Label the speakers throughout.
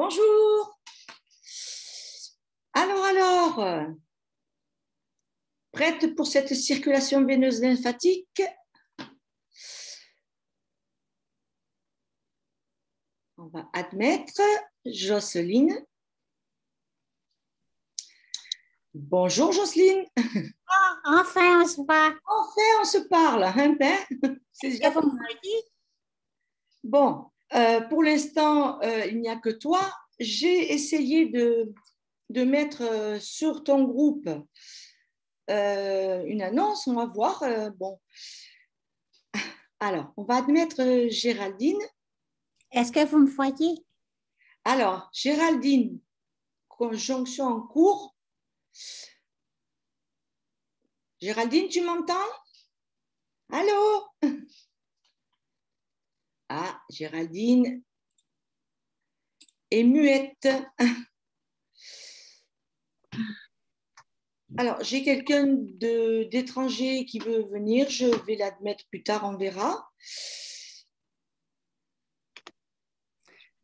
Speaker 1: Bonjour. Prête pour cette circulation veineuse lymphatique? On va admettre Jocelyne. Bonjour Jocelyne.
Speaker 2: Enfin, on se voit.
Speaker 1: Enfin, on se parle. Hein, ben c'est déjà
Speaker 2: Vous me voyez?
Speaker 1: Bon, pour l'instant, il n'y a que toi. J'ai essayé de mettre sur ton groupe une annonce. On va voir. Bon, alors, on va admettre Géraldine.
Speaker 2: Est-ce que vous me voyez?
Speaker 1: Alors, Géraldine, conjonction en cours. Géraldine, tu m'entends? Allô? Ah, Géraldine est muette. Alors, j'ai quelqu'un d'étranger qui veut venir. Je vais l'admettre plus tard, on verra.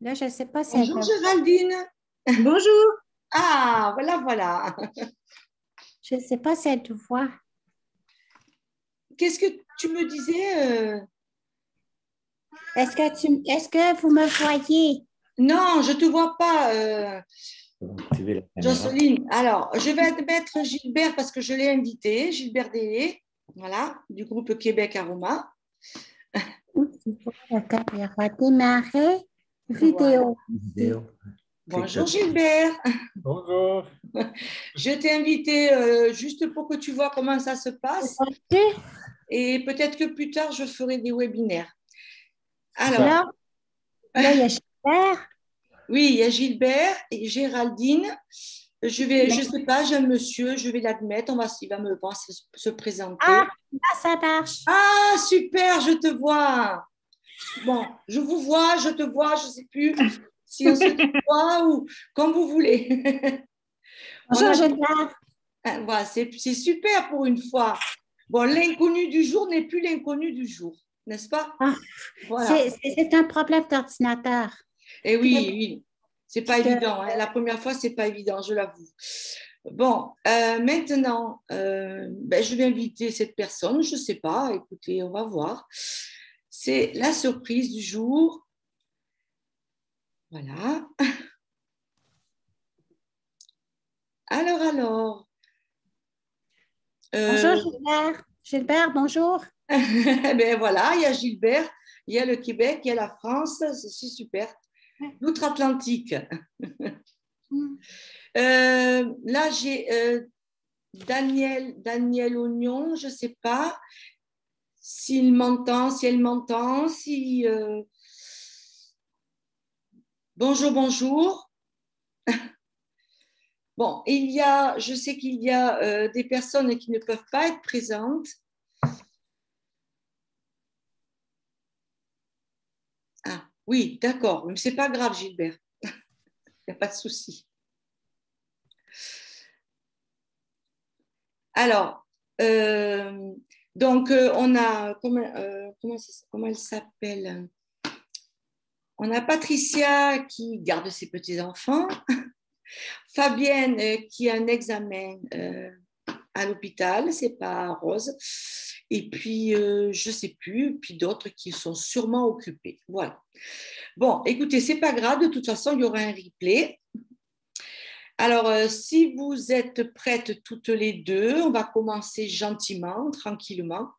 Speaker 2: Là, je ne sais pas si
Speaker 1: Bonjour Géraldine.
Speaker 3: Bonjour.
Speaker 1: Ah, voilà.
Speaker 2: Je ne sais pas si elle te voit.
Speaker 1: Qu'est-ce que tu me disais?
Speaker 2: Est-ce que vous me voyez?
Speaker 1: Non, je ne te vois pas, Jocelyne. Alors, je vais admettre Gilbert parce que je l'ai invité, Gilbert Délé, voilà, du groupe Québec Aroma.
Speaker 2: La caméra démarrer. Vidéo.
Speaker 1: Bonjour Gilbert.
Speaker 3: Bonjour.
Speaker 1: Je t'ai invité juste pour que tu vois comment ça se passe et peut-être que plus tard, je ferai des webinaires. Alors,
Speaker 2: là, il y a Gilbert.
Speaker 1: Oui, il y a Gilbert et Géraldine. Je sais pas, j'ai un monsieur, je vais l'admettre, il va me voir se présenter.
Speaker 2: Ah, là, ça marche.
Speaker 1: Ah, super, je te vois. Bon, je vous vois, je te vois, je ne sais plus si on se voit ou comme vous voulez.
Speaker 2: Bonjour, Gilbert.
Speaker 1: Voilà, c'est super pour une fois. Bon, l'inconnu du jour n'est plus l'inconnu du jour, n'est-ce pas?
Speaker 2: Ah,
Speaker 1: voilà.
Speaker 2: C'est un problème d'ordinateur.
Speaker 1: Et oui, c'est pas évident. Hein. La première fois, c'est pas évident, je l'avoue. Bon, maintenant, je vais inviter cette personne. Je sais pas. Écoutez, on va voir. C'est la surprise du jour. Voilà. Alors.
Speaker 2: Bonjour Gilbert. Gilbert, bonjour.
Speaker 1: Ben voilà, il y a Gilbert, il y a le Québec, il y a la France. C'est super. L'outre-Atlantique. Là, j'ai Daniel Oignon, je ne sais pas s'il m'entend, si elle m'entend, si... Bonjour. Bon, je sais qu'il y a des personnes qui ne peuvent pas être présentes. Ah, oui, d'accord, mais ce n'est pas grave, Gilbert. Il n'y a pas de souci. Alors, donc, on a... Comment elle s'appelle? On a Patricia qui garde ses petits-enfants. Fabienne qui a un examen à l'hôpital, c'est pas Rose. Et puis, je sais plus, puis d'autres qui sont sûrement occupés. Voilà. Bon, écoutez, c'est pas grave, de toute façon, il y aura un replay. Alors, si vous êtes prêtes toutes les deux, on va commencer gentiment, tranquillement.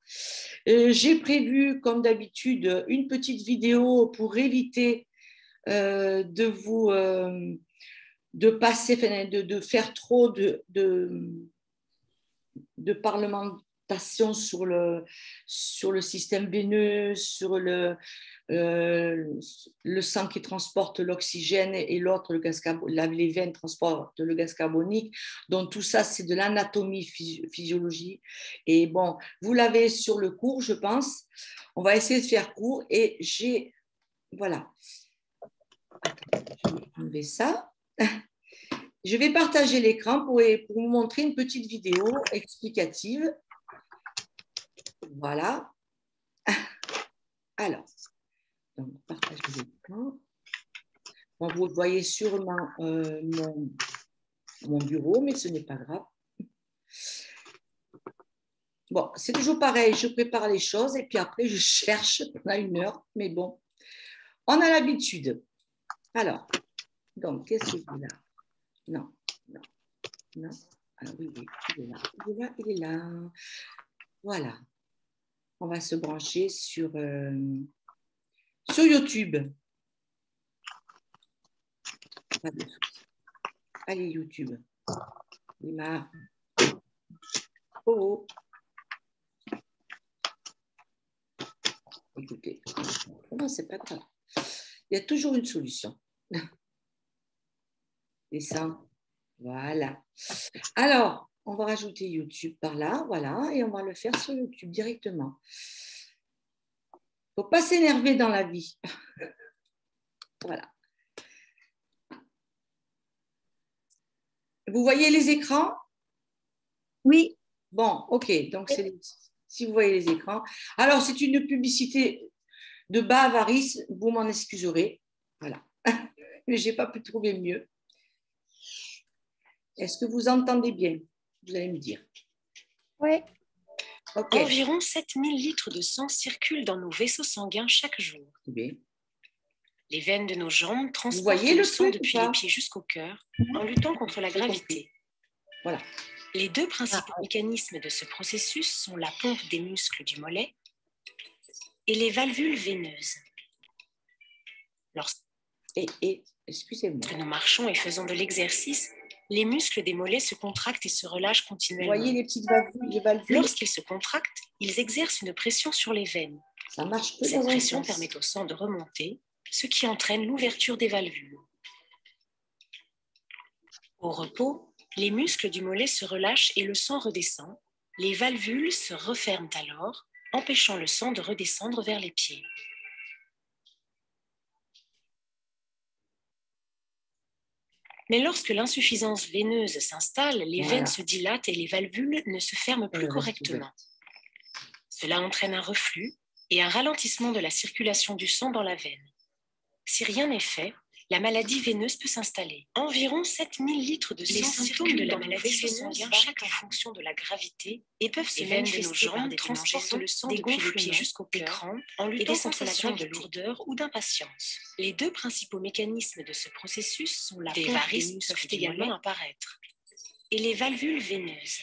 Speaker 1: J'ai prévu, comme d'habitude, une petite vidéo pour éviter de passer, de faire trop de parlementation sur le système veineux, sur le sang qui transporte l'oxygène et l'autre, les veines transportent le gaz carbonique. Donc tout ça, c'est de l'anatomie, physiologie. Et bon, vous l'avez sur le cours, je pense. On va essayer de faire court et voilà. Je vais enlever ça. Je vais partager l'écran pour vous montrer une petite vidéo explicative. Voilà. Alors, donc, partager l'écran. Bon, vous voyez sûrement mon bureau, mais ce n'est pas grave. Bon, c'est toujours pareil, je prépare les choses et puis après, je cherche pendant 1 heure. Mais bon, on a l'habitude. Alors, donc, qu'est-ce que j'ai là? Non, non, non. Alors oui, oui, il est là, il est là, il est là. Voilà. On va se brancher sur YouTube. Pas de souci. Allez, YouTube. Lima. Oh, oh. Écoutez, non, c'est pas grave. Il y a toujours une solution. Descends. Voilà. Alors, on va rajouter YouTube par là, voilà, et on va le faire sur YouTube directement. Il ne faut pas s'énerver dans la vie. Voilà. Vous voyez les écrans?
Speaker 2: Oui.
Speaker 1: Bon, ok. Donc, si vous voyez les écrans. Alors, c'est une publicité de bas avarice. Vous m'en excuserez. Voilà. Mais je n'ai pas pu trouver mieux. Est-ce que vous entendez bien? Vous allez me dire.
Speaker 2: Oui.
Speaker 1: Okay.
Speaker 4: Environ 7000 litres de sang circulent dans nos vaisseaux sanguins chaque jour.
Speaker 1: Bien.
Speaker 4: Les veines de nos jambes transportent le sang depuis les pieds jusqu'au cœur en luttant contre la gravité.
Speaker 1: Voilà.
Speaker 4: Les deux principaux mécanismes de ce processus sont la pompe des muscles du mollet et les valvules veineuses. Lorsque
Speaker 1: excusez-moi.
Speaker 4: nous marchons et faisons de l'exercice, les muscles des mollets se contractent et se relâchent continuellement.
Speaker 1: Vous voyez les petites valvules?
Speaker 4: Lorsqu'ils se contractent, ils exercent une pression sur les veines.
Speaker 1: Ça marche que
Speaker 4: Cette pression permet au sang de remonter, ce qui entraîne l'ouverture des valvules. Au repos, les muscles du mollet se relâchent et le sang redescend. Les valvules se referment alors, empêchant le sang de redescendre vers les pieds. Mais lorsque l'insuffisance veineuse s'installe, les veines se dilatent et les valvules ne se ferment plus correctement. Cela entraîne un reflux et un ralentissement de la circulation du sang dans la veine. Si rien n'est fait, la maladie veineuse peut s'installer. Environ 7000 litres de sang circulent dans la maladie veineuse chaque en fonction de la gravité et peuvent se manifester par des transportent le sang depuis le pied jusqu'au cœur en luttant contre la sensations de lourdeur ou d'impatience. Les deux principaux mécanismes de ce processus sont la pompe des varices peuvent également apparaître et les valvules veineuses.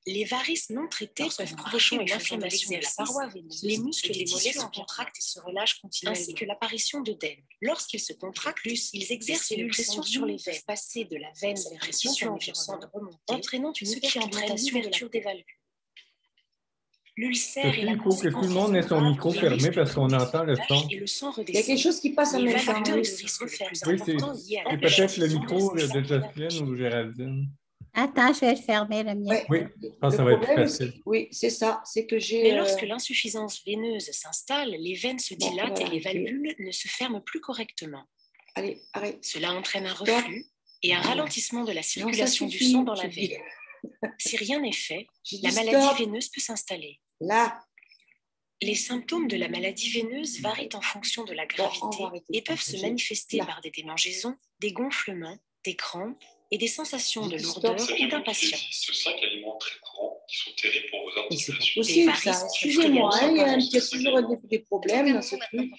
Speaker 4: Les varices non traitées peuvent provoquer une inflammation de la paroi veineuse. Les muscles des mollets se contractent et se relâchent continuellement, ainsi que l'apparition d'œdème. Lorsqu'ils se contractent, ils exercent une pression sur les veines, passer de la veine vers les tissus environnants, entraînant une ouverture des valvules. L'ulcère et la
Speaker 3: Il faut que tout le monde ait son micro fermé parce qu'on entend le son.
Speaker 4: et le sang redescend.
Speaker 1: Il y a quelque chose qui passe en même temps.
Speaker 3: Oui, c'est peut-être le micro de Jocelyne ou Géraldine.
Speaker 2: Attends, je vais le fermer, le mien.
Speaker 3: Oui, je pense que ça va être plus facile.
Speaker 1: Oui, c'est ça. C'est que j'ai.
Speaker 4: Mais lorsque l'insuffisance veineuse s'installe, les veines se dilatent et les valvules ne se ferment plus correctement.
Speaker 1: Allez, arrête.
Speaker 4: Cela entraîne un reflux et un ralentissement de la circulation du sang dans la veine. Si rien n'est fait, la maladie veineuse peut s'installer.
Speaker 1: Là.
Speaker 4: Les symptômes de la maladie veineuse varient en fonction de la gravité et peuvent se manifester par des démangeaisons, des gonflements, des crampes et des sensations de lourdeur ou d'impatience.
Speaker 5: De 5 aliments très courants qui sont terribles pour vos articulations.
Speaker 1: Possible, ça. Excusez-moi, il y a toujours des problèmes dans ce truc.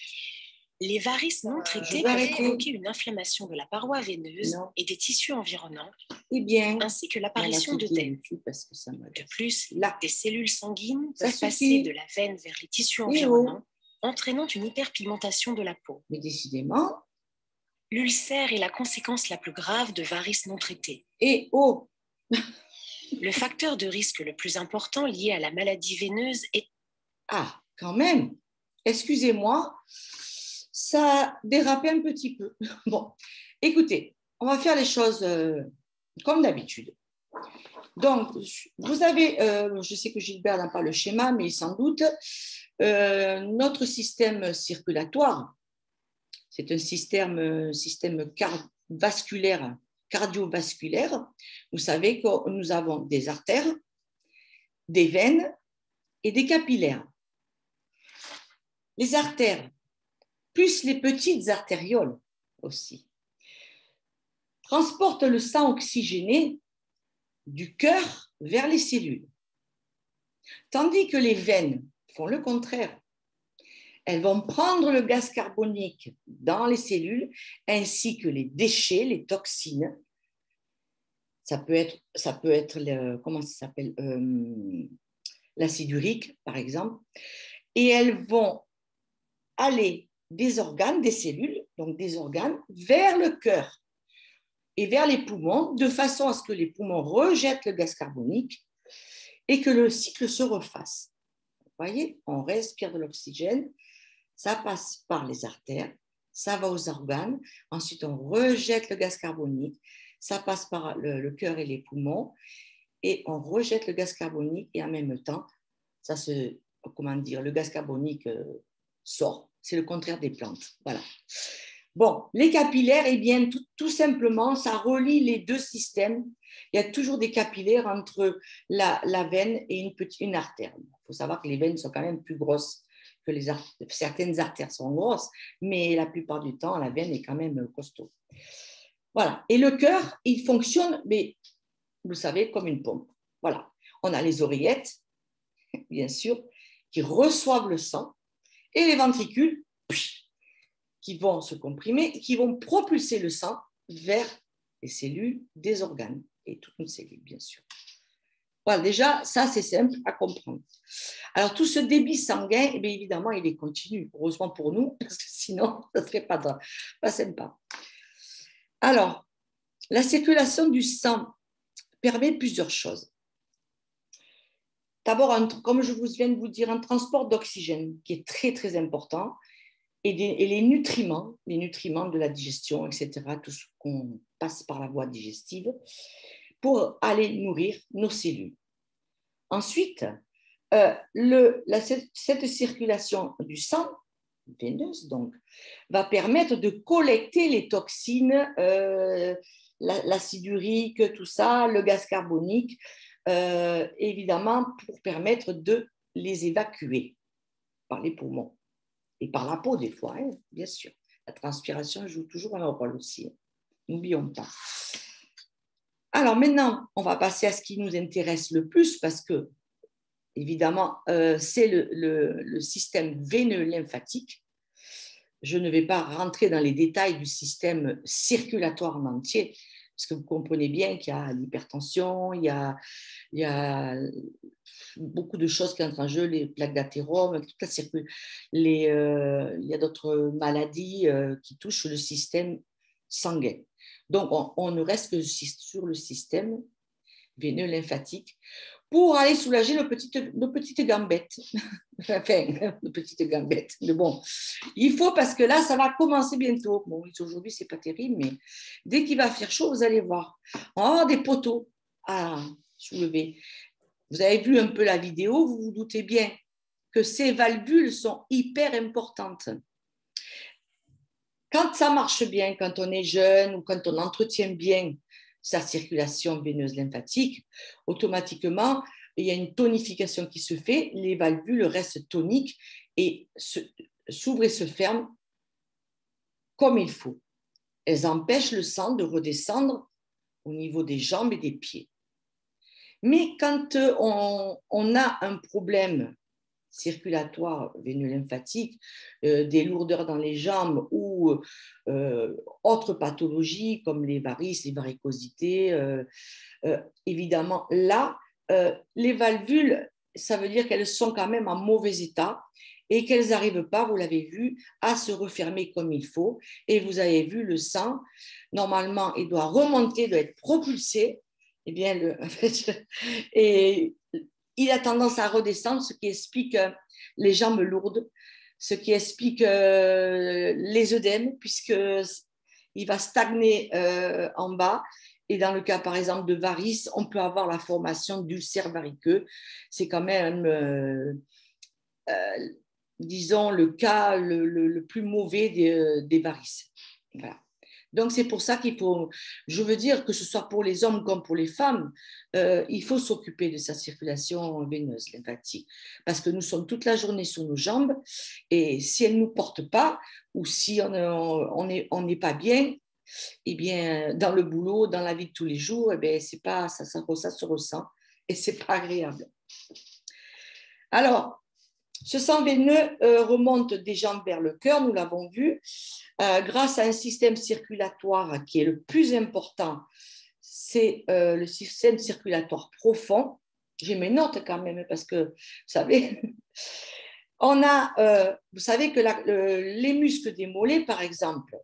Speaker 4: Les varices non traitées peuvent provoquer une inflammation de la paroi veineuse et des tissus environnants, ainsi que l'apparition d'œdème. De plus, des cellules sanguines peuvent passer de la veine vers les tissus environnants, entraînant une hyperpigmentation de la peau.
Speaker 1: Mais décidément,
Speaker 4: l'ulcère est la conséquence la plus grave de varices non traitées. Le facteur de risque le plus important lié à la maladie veineuse est...
Speaker 1: Ah, quand même, excusez-moi, ça a dérapé un petit peu. Bon, écoutez, on va faire les choses comme d'habitude. Donc, vous avez, je sais que Gilbert n'a pas le schéma, mais sans doute, notre système circulatoire, c'est un système cardiovasculaire. Vous savez que nous avons des artères, des veines et des capillaires. Les artères, plus les petites artérioles aussi. transporte le sang oxygéné du cœur vers les cellules. Tandis que les veines font le contraire. Elles vont prendre le gaz carbonique dans les cellules ainsi que les déchets, les toxines. Ça peut être comment ça s'appelle, l'acide urique, par exemple. Et elles vont aller des organes, des cellules, donc des organes, vers le cœur et vers les poumons, de façon à ce que les poumons rejettent le gaz carbonique et que le cycle se refasse. Vous voyez, on respire de l'oxygène, ça passe par les artères, ça va aux organes, ensuite on rejette le gaz carbonique, ça passe par le cœur et les poumons, et on rejette le gaz carbonique, et en même temps, le gaz carbonique sort. C'est le contraire des plantes. Voilà. Bon, les capillaires, eh bien, tout simplement, ça relie les deux systèmes. Il y a toujours des capillaires entre la veine et une artère. Il faut savoir que les veines sont quand même plus grosses que les artères. Certaines artères sont grosses, mais la plupart du temps, la veine est quand même costaud. Voilà. Et le cœur, il fonctionne, mais vous savez, comme une pompe. Voilà. On a les oreillettes, bien sûr, qui reçoivent le sang, et les ventricules qui vont se comprimer et qui vont propulser le sang vers les cellules des organes et toutes nos cellules, bien sûr. Voilà, déjà, ça, c'est simple à comprendre. Alors, tout ce débit sanguin, eh bien, évidemment, il est continu. Heureusement pour nous, parce que sinon, ça ne serait pas sympa. Alors, la circulation du sang permet plusieurs choses. D'abord, comme je viens de vous dire, un transport d'oxygène qui est très, très important, et les nutriments de la digestion, etc., tout ce qu'on passe par la voie digestive, pour aller nourrir nos cellules. Ensuite, cette circulation du sang, veineuse donc, va permettre de collecter les toxines, l'acide urique, tout ça, le gaz carbonique, évidemment pour permettre de les évacuer par les poumons et par la peau des fois, hein, bien sûr. La transpiration joue toujours un rôle aussi, n'oublions pas. Alors maintenant, on va passer à ce qui nous intéresse le plus parce que, évidemment, c'est le système veineux lymphatique. Je ne vais pas rentrer dans les détails du système circulatoire en entier, parce que vous comprenez bien qu'il y a l'hypertension, il y a beaucoup de choses qui entrent en jeu, les plaques d'athérome, il y a d'autres maladies qui touchent le système sanguin. Donc, on ne reste que sur le système veineux lymphatique pour aller soulager nos petites gambettes. Enfin, nos petites gambettes. Mais bon, il faut parce que là, ça va commencer bientôt. Bon, aujourd'hui, ce n'est pas terrible, mais dès qu'il va faire chaud, vous allez voir. On va avoir des poteaux à soulever. Vous avez vu un peu la vidéo, vous vous doutez bien que ces valvules sont hyper importantes. Quand ça marche bien, quand on est jeune ou quand on entretient bien sa circulation veineuse lymphatique, automatiquement, il y a une tonification qui se fait, les valvules restent toniques et s'ouvrent et se ferment comme il faut. Elles empêchent le sang de redescendre au niveau des jambes et des pieds. Mais quand on a un problème circulatoire veineux-lymphatique, des lourdeurs dans les jambes ou autres pathologies comme les varices, les varicosités, évidemment, là, les valvules, ça veut dire qu'elles sont quand même en mauvais état et qu'elles n'arrivent pas, vous l'avez vu, à se refermer comme il faut. Et vous avez vu le sang, normalement, il doit remonter, il doit être propulsé. Eh bien, et il a tendance à redescendre, ce qui explique les jambes lourdes, ce qui explique les œdèmes, puisqu'il va stagner en bas. Et dans le cas, par exemple, de varices, on peut avoir la formation d'ulcères variqueux. C'est quand même, disons, le cas le plus mauvais des varices. Voilà. Donc, c'est pour ça qu'il faut, je veux dire, que ce soit pour les hommes comme pour les femmes, il faut s'occuper de sa circulation veineuse lymphatique parce que nous sommes toute la journée sur nos jambes et si elles ne nous portent pas ou si on n'est pas bien, eh bien, dans le boulot, dans la vie de tous les jours, eh bien, c'est pas, ça se ressent et ce n'est pas agréable. Alors, ce sang veineux remonte des jambes vers le cœur, nous l'avons vu, grâce à un système circulatoire qui est le plus important, c'est le système circulatoire profond. J'ai mes notes quand même, parce que, vous savez, vous savez que les muscles des mollets, par exemple,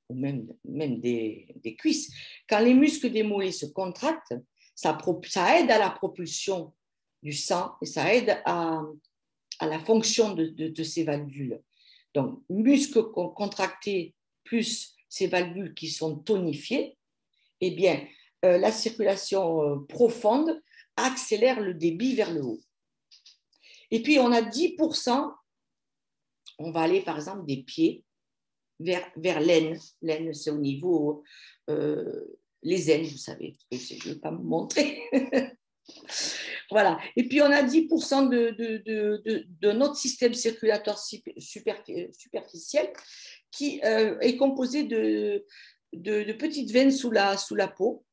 Speaker 1: ou même des cuisses, quand les muscles des mollets se contractent, ça aide à la propulsion du sang et ça aide à la fonction de ces valvules. Donc, muscles contractés plus ces valvules qui sont tonifiées, eh bien, la circulation profonde accélère le débit vers le haut. Et puis, on a 10%, on va aller par exemple des pieds vers l'aine. L'aine, c'est au niveau, les aines, vous savez, je ne vais pas me montrer. Voilà. Et puis, on a 10% de notre système circulatoire superficiel qui est composé de petites veines sous la peau.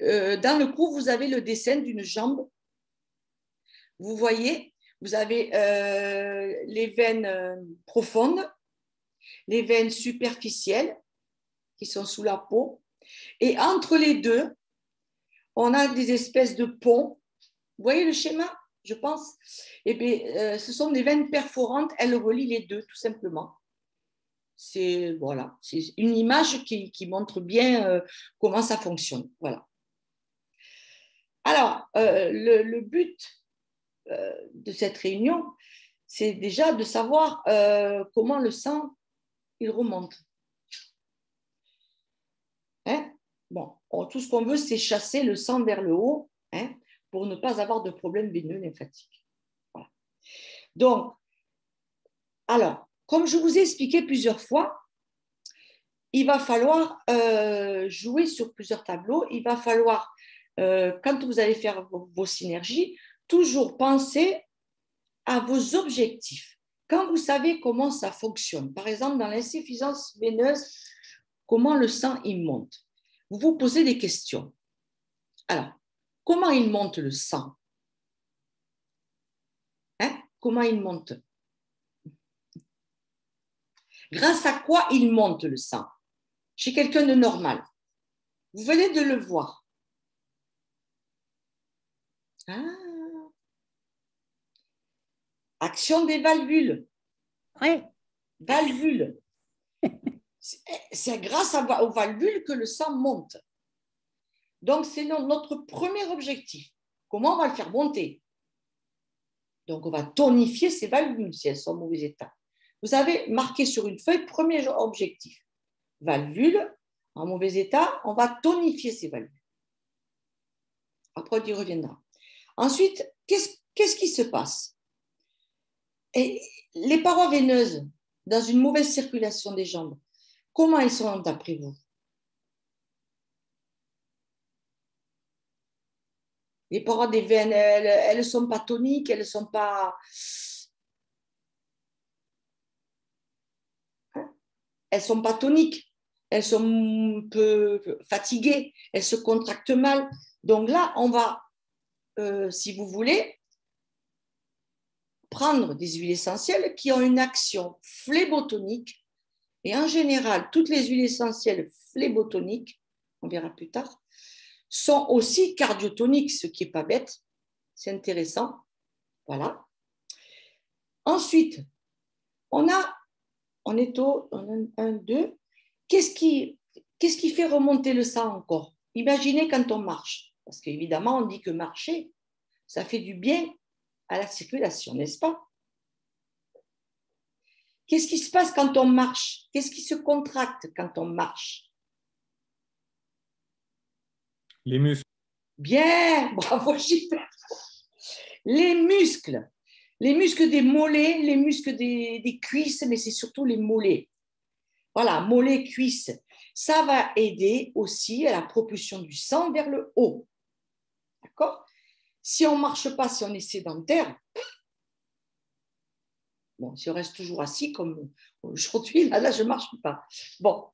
Speaker 1: Dans le cou, vous avez le dessin d'une jambe. Vous voyez, vous avez les veines profondes, les veines superficielles qui sont sous la peau. Et entre les deux, on a des espèces de ponts. Vous voyez le schéma, je pense? Eh bien, ce sont des veines perforantes, elles relient les deux, tout simplement. C'est voilà, une image qui montre bien comment ça fonctionne. Voilà. Alors, le but de cette réunion, c'est déjà de savoir comment le sang il remonte. Hein? Bon, tout ce qu'on veut, c'est chasser le sang vers le haut, hein, pour ne pas avoir de problème veineux lymphatique. Voilà. Donc, alors, comme je vous ai expliqué plusieurs fois, il va falloir jouer sur plusieurs tableaux. Il va falloir, quand vous allez faire vos synergies, toujours penser à vos objectifs. Quand vous savez comment ça fonctionne, par exemple, dans l'insuffisance veineuse, comment le sang il monte, vous vous posez des questions. Alors, comment il monte le sang? Hein? Comment il monte? Grâce à quoi il monte le sang? Chez quelqu'un de normal. Vous venez de le voir. Ah. Action des valvules.
Speaker 2: Oui.
Speaker 1: Valvules. C'est grâce aux valvules que le sang monte. Donc, c'est notre premier objectif. Comment on va le faire monter? Donc, on va tonifier ces valvules si elles sont en mauvais état. Vous avez marqué sur une feuille, premier objectif. Valvules en mauvais état, on va tonifier ces valvules. Après, on y reviendra. Ensuite, qu'est-ce qui se passe? Et les parois veineuses, dans une mauvaise circulation des jambes, comment elles sont d'après vous? Les parois des veines, elles ne sont pas toniques, elles ne sont pas... Elles ne sont pas toniques, elles sont un peu fatiguées, elles se contractent mal. Donc là, on va, si vous voulez, prendre des huiles essentielles qui ont une action phlébotonique. Et en général, toutes les huiles essentielles phlébotoniques, on verra plus tard, sont aussi cardiotoniques, ce qui n'est pas bête. C'est intéressant. Voilà. Ensuite, on est au 1, 2. Qu'est-ce qui fait remonter le sang encore? Imaginez quand on marche. Parce qu'évidemment, on dit que marcher, ça fait du bien à la circulation, n'est-ce pas? Qu'est-ce qui se passe quand on marche? Qu'est-ce qui se contracte quand on marche?
Speaker 3: Les muscles.
Speaker 1: Bien, bravo Gilbert. Les muscles des mollets, les muscles des cuisses, mais c'est surtout les mollets. Voilà, mollets, cuisses. Ça va aider aussi à la propulsion du sang vers le haut. D'accord? Si on ne marche pas, si on est sédentaire, bon, si on reste toujours assis comme aujourd'hui, là je ne marche pas. Bon,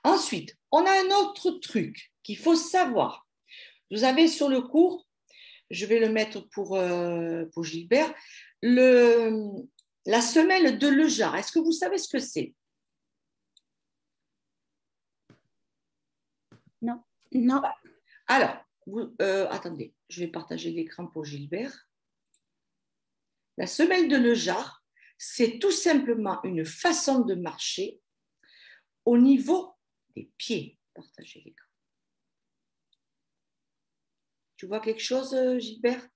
Speaker 1: Ensuite, on a un autre truc qu'il faut savoir. Vous avez sur le cours, je vais le mettre pour Gilbert, la semelle de Lejar. Est-ce que vous savez ce que c'est?
Speaker 2: Non. Non.
Speaker 1: Alors, attendez, je vais partager l'écran pour Gilbert. La semelle de Lejar, c'est tout simplement une façon de marcher au niveau des pieds. Partagez l'écran. Tu vois quelque chose, Gilbert?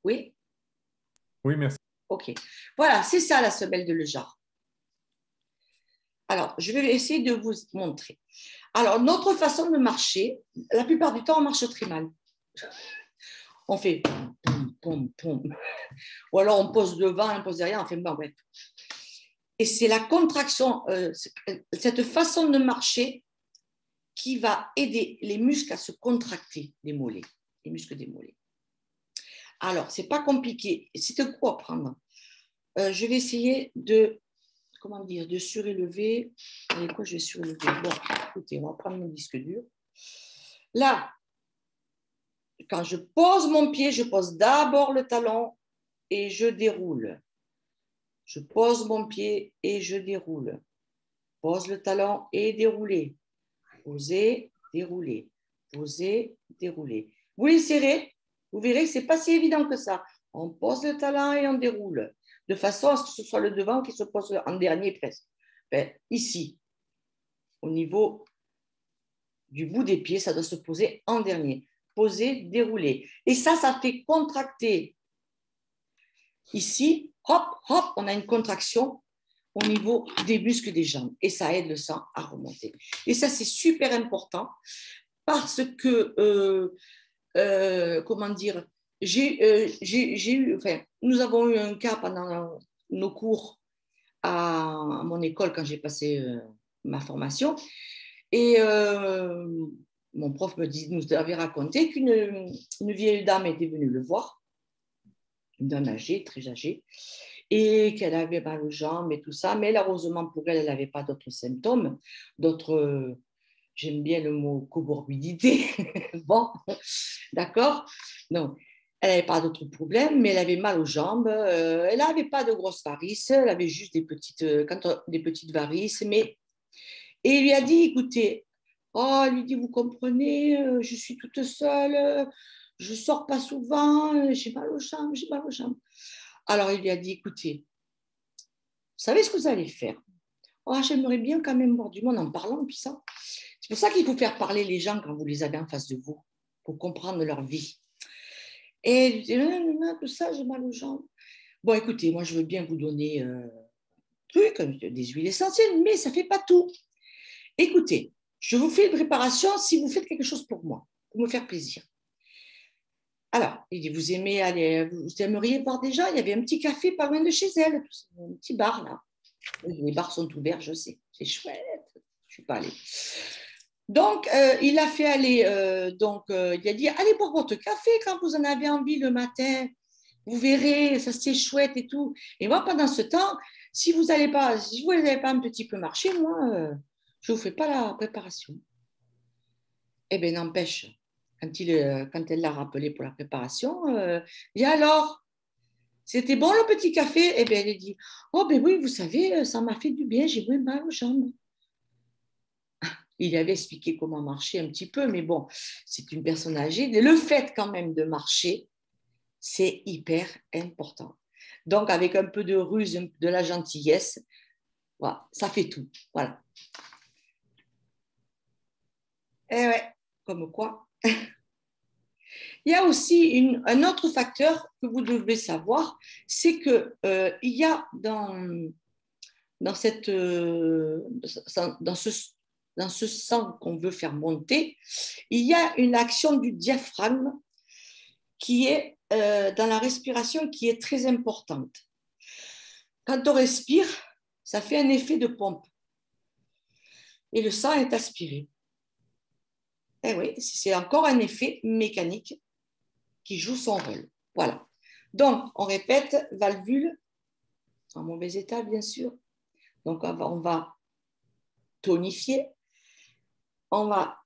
Speaker 1: Oui?
Speaker 3: Oui, merci.
Speaker 1: Ok. Voilà, c'est ça la semelle de Lejar. Alors, je vais essayer de vous montrer. Alors, notre façon de marcher, la plupart du temps, on marche très mal. On fait pom, pom, pom. Ou alors on pose devant, on pose derrière, on fait bon, bref. Et c'est la contraction, cette façon de marcher qui va aider les muscles à se contracter des mollets, les muscles des mollets. Alors, c'est pas compliqué, c'est de quoi prendre. Je vais essayer de, de surélever. Allez, quoi, je vais surélever. Bon, écoutez, on va prendre mon disque dur. Là, quand je pose mon pied, je pose d'abord le talon et je déroule. Je pose mon pied et je déroule. Pose le talon et dérouler. Poser, dérouler. Poser, dérouler. Vous l'essayerez, vous verrez que ce n'est pas si évident que ça. On pose le talon et on déroule. De façon à ce que ce soit le devant qui se pose en dernier presque. Ici, au niveau du bout des pieds, ça doit se poser en dernier. Poser, dérouler. Et ça fait contracter. Ici, hop, hop, on a une contraction au niveau des muscles des jambes et ça aide le sang à remonter. Et ça, c'est super important parce que, nous avons eu un cas pendant nos cours à mon école quand j'ai passé ma formation et mon prof nous avait raconté qu'une vieille dame était venue le voir, une dame âgée, très âgée, et qu'elle avait mal aux jambes et tout ça, mais heureusement pour elle, elle n'avait pas d'autres symptômes, j'aime bien le mot comorbidité, bon, d'accord, non, elle n'avait pas d'autres problèmes, mais elle avait mal aux jambes, elle n'avait pas de grosses varices, elle avait juste des petites varices, et il lui a dit, écoutez, elle lui dit, vous comprenez, je suis toute seule, je ne sors pas souvent, j'ai mal aux jambes, j'ai mal aux jambes. Alors, il lui a dit, écoutez, vous savez ce que vous allez faire? J'aimerais bien quand même voir du monde en parlant, puis ça. C'est pour ça qu'il faut faire parler les gens quand vous les avez en face de vous, pour comprendre leur vie. Et il dit, non, tout ça, j'ai mal aux jambes. Bon, écoutez, moi, je veux bien vous donner des huiles essentielles, mais ça ne fait pas tout. Écoutez, je vous fais une préparation si vous faites quelque chose pour moi, pour me faire plaisir. Alors, il dit, vous aimeriez voir des gens? Il y avait un petit café pas loin de chez elle, un petit bar là. Les bars sont ouverts, je sais, c'est chouette. Je ne suis pas allée. Donc, il a fait aller, il a dit, allez boire votre café quand vous en avez envie le matin. Vous verrez, ça c'est chouette et tout. Et moi, pendant ce temps, si vous n'allez pas un petit peu marcher, moi, je ne vous fais pas la préparation. Eh bien, n'empêche, quand elle l'a rappelé pour la préparation, et alors, c'était bon le petit café? Eh bien, elle a dit, oh ben oui, vous savez, ça m'a fait du bien, j'ai moins mal aux jambes. Il avait expliqué comment marcher un petit peu, mais bon, c'est une personne âgée. Le fait quand même de marcher, c'est hyper important. Donc, avec un peu de ruse, de la gentillesse, voilà, ça fait tout. Voilà. Eh ouais, comme quoi. Il y a aussi un autre facteur que vous devez savoir, c'est qu'il y a dans ce sang qu'on veut faire monter, il y a une action du diaphragme qui est dans la respiration qui est très importante. Quand on respire, ça fait un effet de pompe et le sang est aspiré. Eh oui, c'est encore un effet mécanique qui joue son rôle. Voilà. Donc, on répète, valvule, en mauvais état, bien sûr. Donc, on va tonifier. On va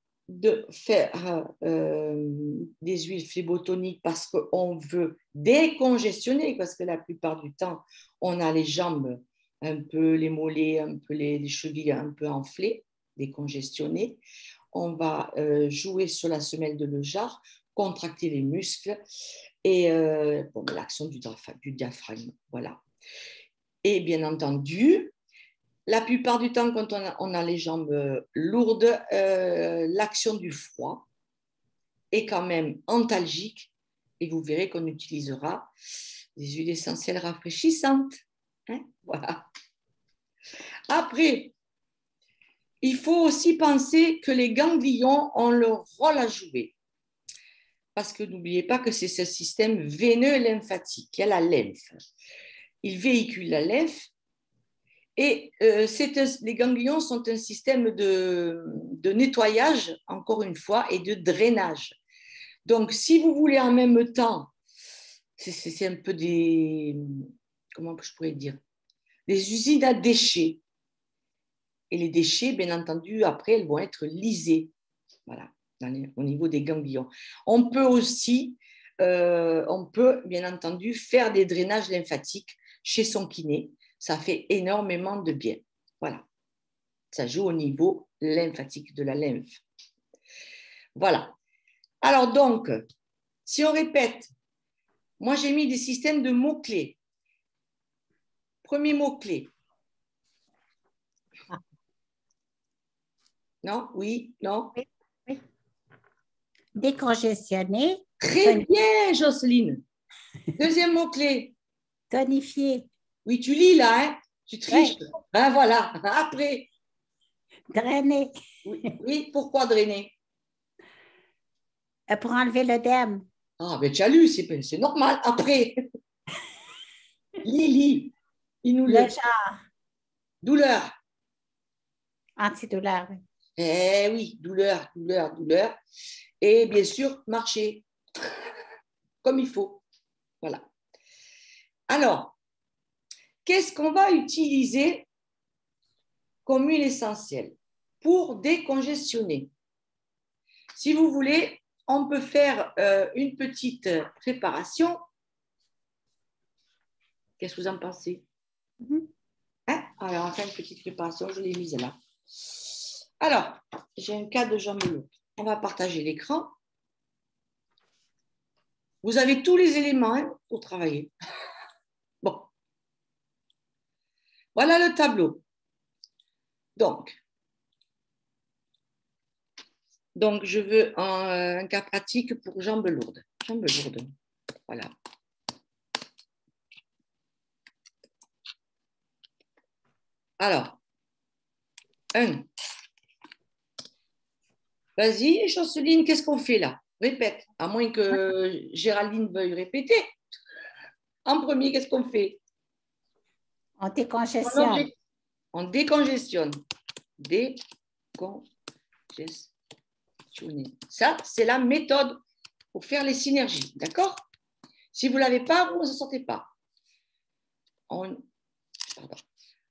Speaker 1: faire des huiles phlébotoniques parce qu'on veut décongestionner, parce que la plupart du temps, on a les jambes un peu, les mollets, un peu les chevilles un peu enflées, décongestionnées. On va jouer sur la semelle de Lejar, contracter les muscles et l'action du diaphragme. Voilà. Et bien entendu, la plupart du temps, quand on a les jambes lourdes, l'action du froid est quand même antalgique et vous verrez qu'on utilisera des huiles essentielles rafraîchissantes. Hein, voilà. Après, il faut aussi penser que les ganglions ont leur rôle à jouer. Parce que n'oubliez pas que c'est ce système veineux lymphatique. Il y a la lymphe. Il véhicule la lymphe. Et les ganglions sont un système de nettoyage, encore une fois, et de drainage. Donc, si vous voulez en même temps, c'est un peu comment je pourrais dire, des usines à déchets. Et les déchets, bien entendu, après, elles vont être lisés. Voilà, au niveau des ganglions. On peut aussi, bien entendu, faire des drainages lymphatiques chez son kiné. Ça fait énormément de bien. Voilà. Ça joue au niveau lymphatique de la lymphe. Voilà. Alors donc, si on répète, moi j'ai mis des systèmes de mots-clés. Premier mot-clé. Non? Oui? Non?
Speaker 2: Oui. Oui. Décongestionner.
Speaker 1: Très bien, Jocelyne. Deuxième mot-clé.
Speaker 2: Tonifier.
Speaker 1: Oui, tu lis là, hein? Tu triches.
Speaker 2: Ouais.
Speaker 1: Ben voilà. Après.
Speaker 2: Drainer.
Speaker 1: Oui, pourquoi drainer?
Speaker 2: Pour enlever l'œdème.
Speaker 1: Ah, ben tu as lu, c'est normal. Après. Lis.
Speaker 2: Lejar.
Speaker 1: Douleur.
Speaker 2: Antidouleur.
Speaker 1: Eh oui, douleur. Et bien sûr, marcher. Comme il faut. Voilà. Alors, qu'est-ce qu'on va utiliser comme huile essentielle pour décongestionner? Si vous voulez, on peut faire une petite préparation. Qu'est-ce que vous en pensez? Hein? Alors, on va faire une petite préparation. Je l'ai mise là. Alors, j'ai un cas de jambes lourdes. On va partager l'écran. Vous avez tous les éléments pour travailler. Bon. Voilà le tableau. Donc, je veux un cas pratique pour jambes lourdes. Jambes lourdes. Voilà. Alors, 1. Vas-y, Chanceline, qu'est-ce qu'on fait là? Répète, à moins que Géraldine veuille répéter. En premier, qu'est-ce qu'on fait?
Speaker 2: On décongestionne.
Speaker 1: On décongestionne. Décongestionner. Ça, c'est la méthode pour faire les synergies. D'accord? Si vous ne l'avez pas, vous ne sortez pas.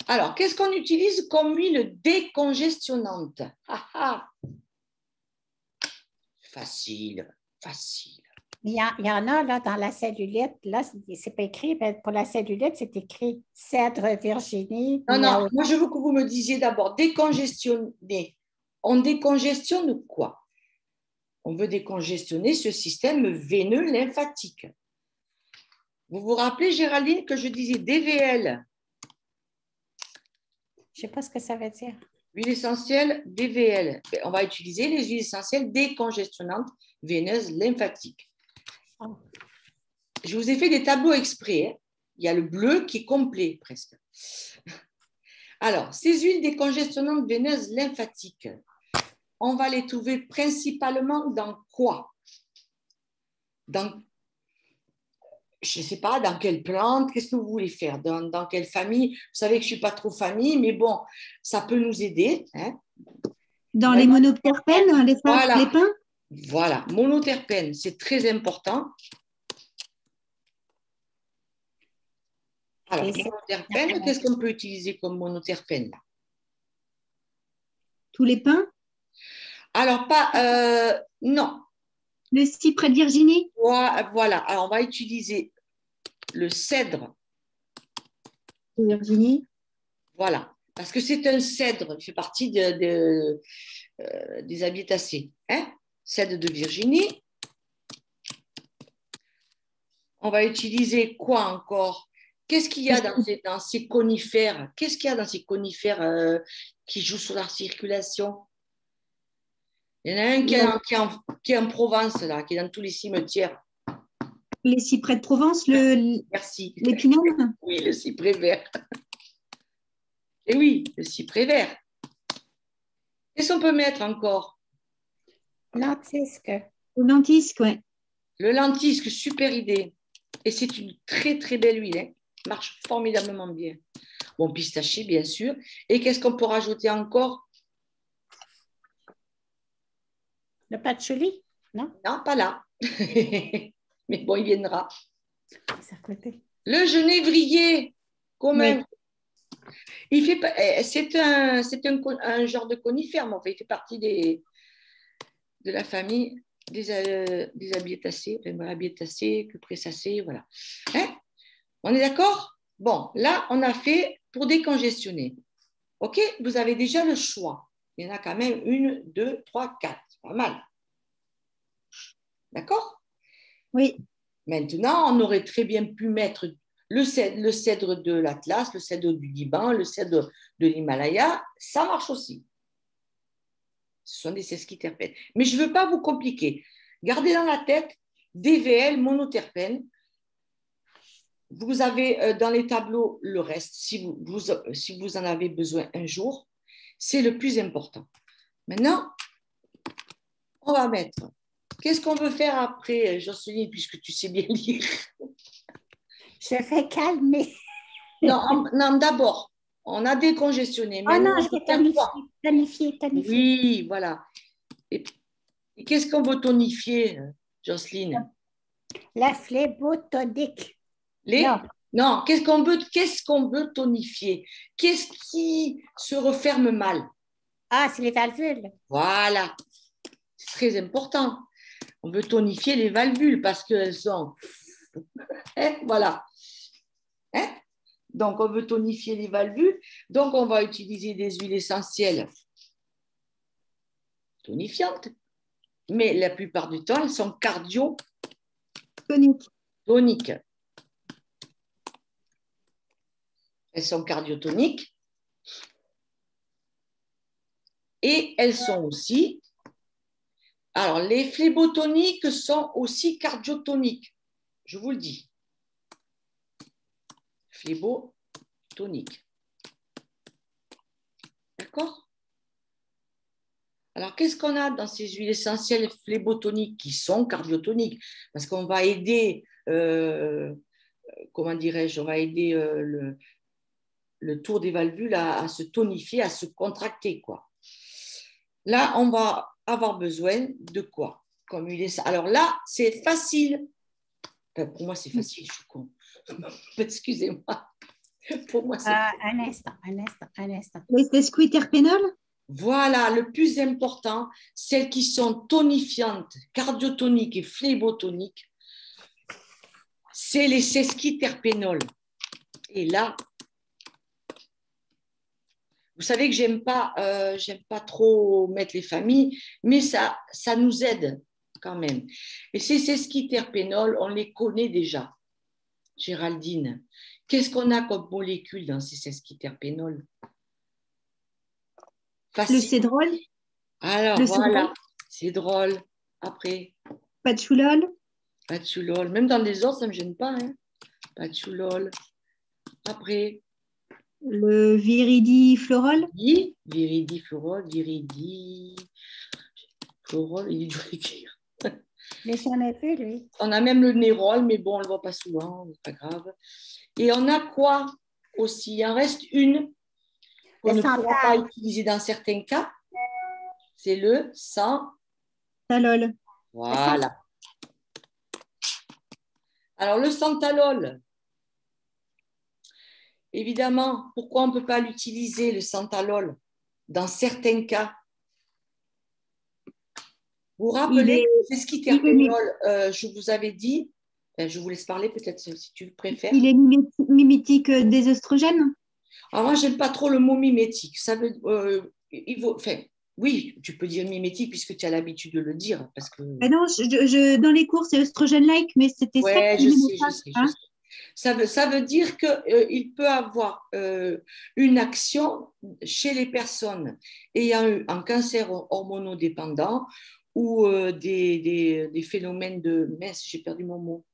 Speaker 1: Alors, qu'est-ce qu'on utilise comme huile décongestionnante? Facile.
Speaker 2: Il y en a là, dans la cellulite. Là, c'est pas écrit, mais pour la cellulite, c'est écrit cèdre Virginie.
Speaker 1: Non, moi je veux que vous me disiez d'abord décongestionner. On décongestionne quoi? On veut décongestionner ce système veineux lymphatique. Vous vous rappelez, Géraldine, que je disais DVL?
Speaker 2: Je ne sais pas ce que ça veut dire.
Speaker 1: Huile essentielle DVL. On va utiliser les huiles essentielles décongestionnantes veineuses lymphatiques. Oh. Je vous ai fait des tableaux exprès. Il y a le bleu qui est complet presque. Alors, ces huiles décongestionnantes veineuses lymphatiques, on va les trouver principalement dans quoi? Je ne sais pas, dans quelle plante, qu'est-ce que vous voulez faire? Dans quelle famille? Vous savez que je ne suis pas trop famille, mais bon, ça peut nous aider. Hein?
Speaker 6: Dans les monoterpènes, les pins?
Speaker 1: Voilà, monoterpènes, c'est très important. Alors, monoterpène, qu'est-ce qu'on peut utiliser comme monoterpène là?
Speaker 6: tous les pins?
Speaker 1: Alors, non.
Speaker 6: Le cyprès de Virginie?
Speaker 1: Voilà. Alors, on va utiliser le cèdre.
Speaker 6: De Virginie.
Speaker 1: Voilà. Parce que c'est un cèdre. Il fait partie des Abietacées. Hein? Cèdre de Virginie. On va utiliser quoi encore? Qu'est-ce qu'il y a dans ces conifères? Qu'est-ce qu'il y a dans ces conifères qui jouent sur la circulation? Il y en a un qui est en Provence, là, qui est dans tous les cimetières.
Speaker 6: Les cyprès de Provence,
Speaker 1: Merci.
Speaker 6: l'épinal?
Speaker 1: Oui, le cyprès vert. Et oui, le cyprès vert. Qu'est-ce qu'on peut mettre encore?
Speaker 2: Lentisque.
Speaker 6: Le lentisque, oui.
Speaker 1: Le lentisque, super idée. Et c'est une très, très belle huile. Hein. Marche formidablement bien. Bon, pistaché, bien sûr. Et qu'est-ce qu'on peut rajouter encore?
Speaker 2: Le patchouli, non?
Speaker 1: Non, pas là. Mais bon, il viendra.
Speaker 2: C'est à côté.
Speaker 1: Le genévrier, quand même.
Speaker 2: Oui.
Speaker 1: C'est un genre de conifère, mais enfin, il fait partie de la famille des Abietacées, Abietacées, Cupressacées, voilà. Hein? On est d'accord? Bon, là, on a fait pour décongestionner. OK? Vous avez déjà le choix. Il y en a quand même 1, 2, 3, 4. C'est pas mal. D'accord?
Speaker 6: Oui.
Speaker 1: Maintenant, on aurait très bien pu mettre le cèdre de l'Atlas, le cèdre du Liban, le cèdre de l'Himalaya. Ça marche aussi. Ce sont des sesquiterpènes. Mais je ne veux pas vous compliquer. Gardez dans la tête DVL, monoterpène. Vous avez dans les tableaux le reste, si vous en avez besoin un jour. C'est le plus important. Maintenant, on va mettre. Qu'est-ce qu'on veut faire après, Jocelyne, puisque tu sais bien lire?
Speaker 2: Je vais calmer.
Speaker 1: Non, d'abord, on a décongestionné.
Speaker 2: Oh non, je vais tonifier.
Speaker 1: Oui, voilà. Et qu'est-ce qu'on veut tonifier, Jocelyne?
Speaker 2: La phlébotonique.
Speaker 1: Non, qu'est-ce qu'on veut tonifier? Qu'est-ce qui se referme mal?
Speaker 2: Ah, c'est les valvules.
Speaker 1: Voilà, c'est très important. On veut tonifier les valvules parce qu'elles sont... voilà. Hein? Donc, on veut tonifier les valvules. Donc, on va utiliser des huiles essentielles tonifiantes. Mais la plupart du temps, elles sont cardiotoniques. Elles sont cardiotoniques. Et elles sont aussi... Alors, les phlébotoniques sont aussi cardiotoniques. Je vous le dis. Phlébotonique. D'accord? Alors, qu'est-ce qu'on a dans ces huiles essentielles phlébotoniques qui sont cardiotoniques? Parce qu'on va aider, comment dirais-je, on va aider le tour des valvules à se tonifier, à se contracter, quoi. Là, on va avoir besoin de quoi comme huile essentielle? Alors là, c'est facile. Enfin, pour moi, c'est facile, je suis con. Excusez-moi. Pour moi, c'est
Speaker 2: un instant.
Speaker 6: Les sesquiterpénols?
Speaker 1: Voilà, le plus important, celles qui sont tonifiantes, cardiotoniques et phlébotoniques, c'est les sesquiterpénols. Et là, vous savez que j'aime pas trop mettre les familles, mais ça nous aide quand même. Et ces sesquiterpénols, on les connaît déjà. Géraldine, qu'est-ce qu'on a comme molécules dans ces sesquiterpénols?
Speaker 6: Le cédrol.
Speaker 1: Alors, voilà, cédrol. Après.
Speaker 6: Patchoulol.
Speaker 1: Même dans les autres, ça ne me gêne pas. Hein. Patchoulol. Après.
Speaker 6: Le viridiflorol.
Speaker 1: Oui, viridiflorol, viridiflorol, il est dur à écrire.
Speaker 2: Mais j'en ai vu, lui.
Speaker 1: On a même le nérol, mais bon, on ne le voit pas souvent, c'est pas grave. Et on a quoi aussi? Il en reste une qu'on ne pourra pas utiliser dans certains cas. C'est le
Speaker 6: santalol.
Speaker 1: Voilà. Alors, le santalol, évidemment, pourquoi on ne peut pas l'utiliser, le santalol? Dans certains cas, Vous vous rappelez, c'est ce qui terpénol, je vous avais dit, je vous laisse parler peut-être si tu préfères.
Speaker 6: Il est mimétique des oestrogènes?
Speaker 1: Alors moi, j'aime pas trop le mot mimétique. Ça veut, enfin, oui, tu peux dire mimétique puisque tu as l'habitude de le dire. Parce que...
Speaker 6: Ben non, dans les cours, c'est oestrogène-like, mais c'était ça.
Speaker 1: Ouais, je sais. Ça veut dire qu'il peut avoir une action chez les personnes ayant eu un cancer hormonodépendant ou des phénomènes de... Mince, j'ai perdu mon mot.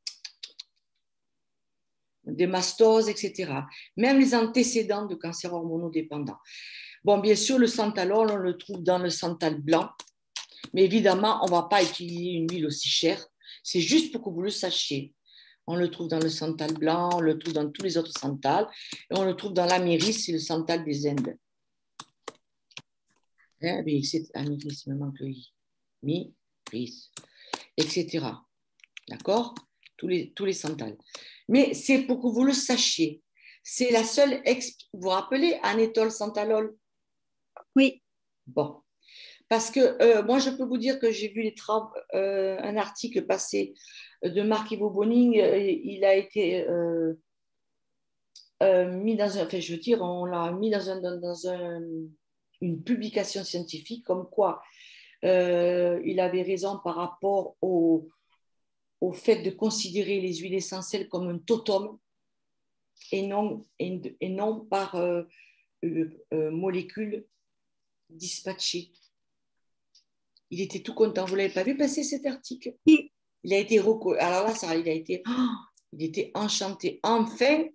Speaker 1: Des mastoses, etc. Même les antécédents de cancer hormonodépendant. Bon, bien sûr, le santalol, on le trouve dans le santal blanc, mais évidemment, on ne va pas utiliser une huile aussi chère. C'est juste pour que vous le sachiez. On le trouve dans le santal blanc, on le trouve dans tous les autres santals, et on le trouve dans l'amiris, c'est le santal des Indes. Mais c'est amiris, il me manque le i. Miris, etc. D'accord? Tous les santals. Mais c'est pour que vous le sachiez. C'est la seule... Vous vous rappelez anétol santalol?
Speaker 6: Oui.
Speaker 1: Bon. Parce que moi, je peux vous dire que j'ai vu un article passé de Marc-Ivo Boning. Il a été mis dans un... Enfin, je veux dire, on l'a mis dans une publication scientifique comme quoi il avait raison par rapport au fait de considérer les huiles essentielles comme un totem et non par molécules dispatchées. Il était tout content. Vous ne l'avez pas vu passer cet article?
Speaker 6: Oui.
Speaker 1: Il a été reconnu. Alors là, il était enchanté. Enfin,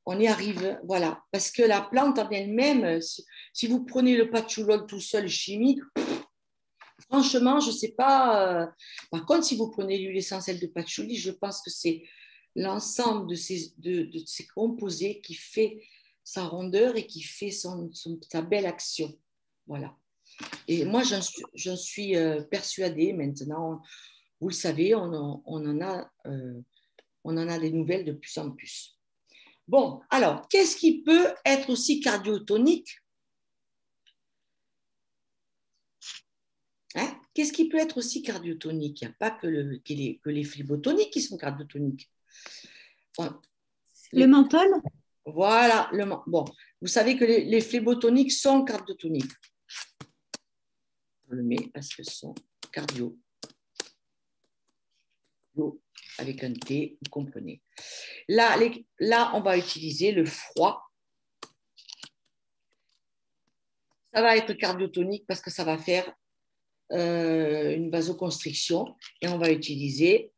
Speaker 1: on y arrive. Voilà. Parce que la plante en elle-même, si vous prenez le patchoulol tout seul chimique, franchement, je ne sais pas. Par contre, si vous prenez l'huile essentielle de patchouli, je pense que c'est l'ensemble de ces composés qui fait sa rondeur et qui fait sa belle action. Voilà. Et moi, j'en suis persuadée maintenant. Vous le savez, on en a des nouvelles de plus en plus. Bon, alors, qu'est-ce qui peut être aussi cardiotonique? Hein? Qu'est-ce qui peut être aussi cardiotonique? Il n'y a pas que les phlébotoniques qui sont cardiotoniques.
Speaker 6: Le menthol?
Speaker 1: Voilà. Bon, vous savez que les phlébotoniques sont cardiotoniques. Je le mets parce que ce sont cardio. Avec un T, vous comprenez. Là, on va utiliser le froid. Ça va être cardiotonique parce que ça va faire une vasoconstriction et on va utiliser.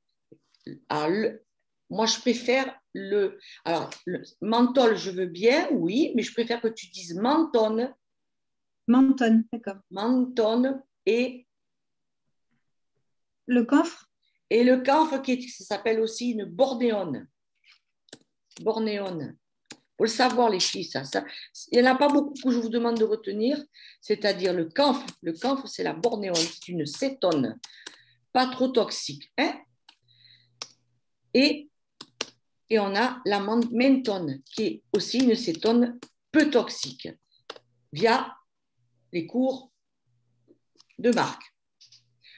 Speaker 1: Moi, je préfère le menthol, je veux bien, oui, mais je préfère que tu dises menthone.
Speaker 6: Menthone, d'accord.
Speaker 1: Menthone et
Speaker 6: le camphre.
Speaker 1: Et le camphre, ça s'appelle aussi une bornéone. Bornéone. Il faut le savoir, les filles. Il n'y en a pas beaucoup que je vous demande de retenir, c'est-à-dire le camphre. Le camphre, c'est la bornéone. C'est une cétone, pas trop toxique. Hein? Et on a la menthone, qui est aussi une cétone peu toxique, via les cours de Marc.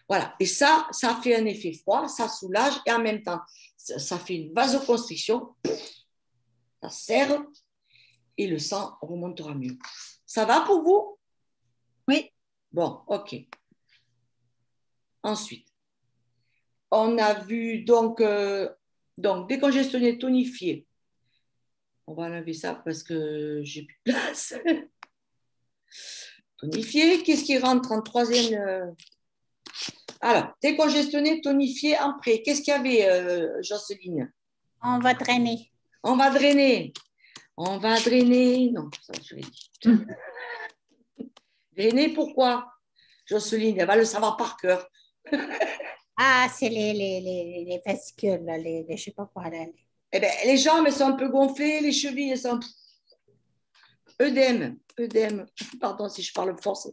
Speaker 1: Voilà, et ça fait un effet froid, ça soulage et en même temps, ça fait une vasoconstriction, ça serre et le sang remontera mieux. Ça va pour vous?
Speaker 6: Oui.
Speaker 1: Bon, ok. Ensuite, on a vu donc décongestionner, tonifier. On va enlever ça parce que j'ai plus de place. Tonifier, qu'est-ce qui rentre en troisième Alors, décongestionner, tonifier, après. Qu'est-ce qu'il y avait, Jocelyne?
Speaker 2: On va drainer.
Speaker 1: On va drainer. On va drainer. Non, ça, je l'ai dit. Drainer, pourquoi? Jocelyne, elle va le savoir par cœur.
Speaker 2: Ah, c'est les vesicules, là, je ne sais pas quoi. Là.
Speaker 1: Eh bien, les jambes, elles sont un peu gonflées, les chevilles, elles sont... Œdème. Pardon si je parle force.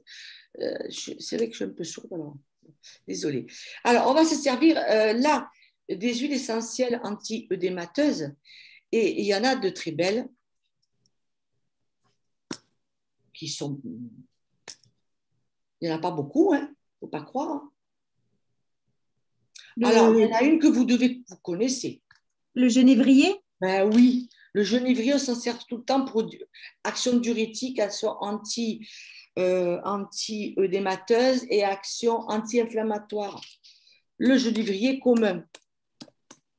Speaker 1: C'est vrai que je suis un peu sourde, alors. Désolée. Alors, on va se servir là des huiles essentielles anti-œdémateuses et il y en a de très belles qui sont... Il n'y en a pas beaucoup, hein, il ne faut pas croire. Alors, il y en a une que vous connaissez.
Speaker 6: Le genévrier?
Speaker 1: Ben oui, le genévrier, on s'en sert tout le temps pour action diurétique, action anti-œdémateuse et action anti-inflammatoire. Le genévrier commun.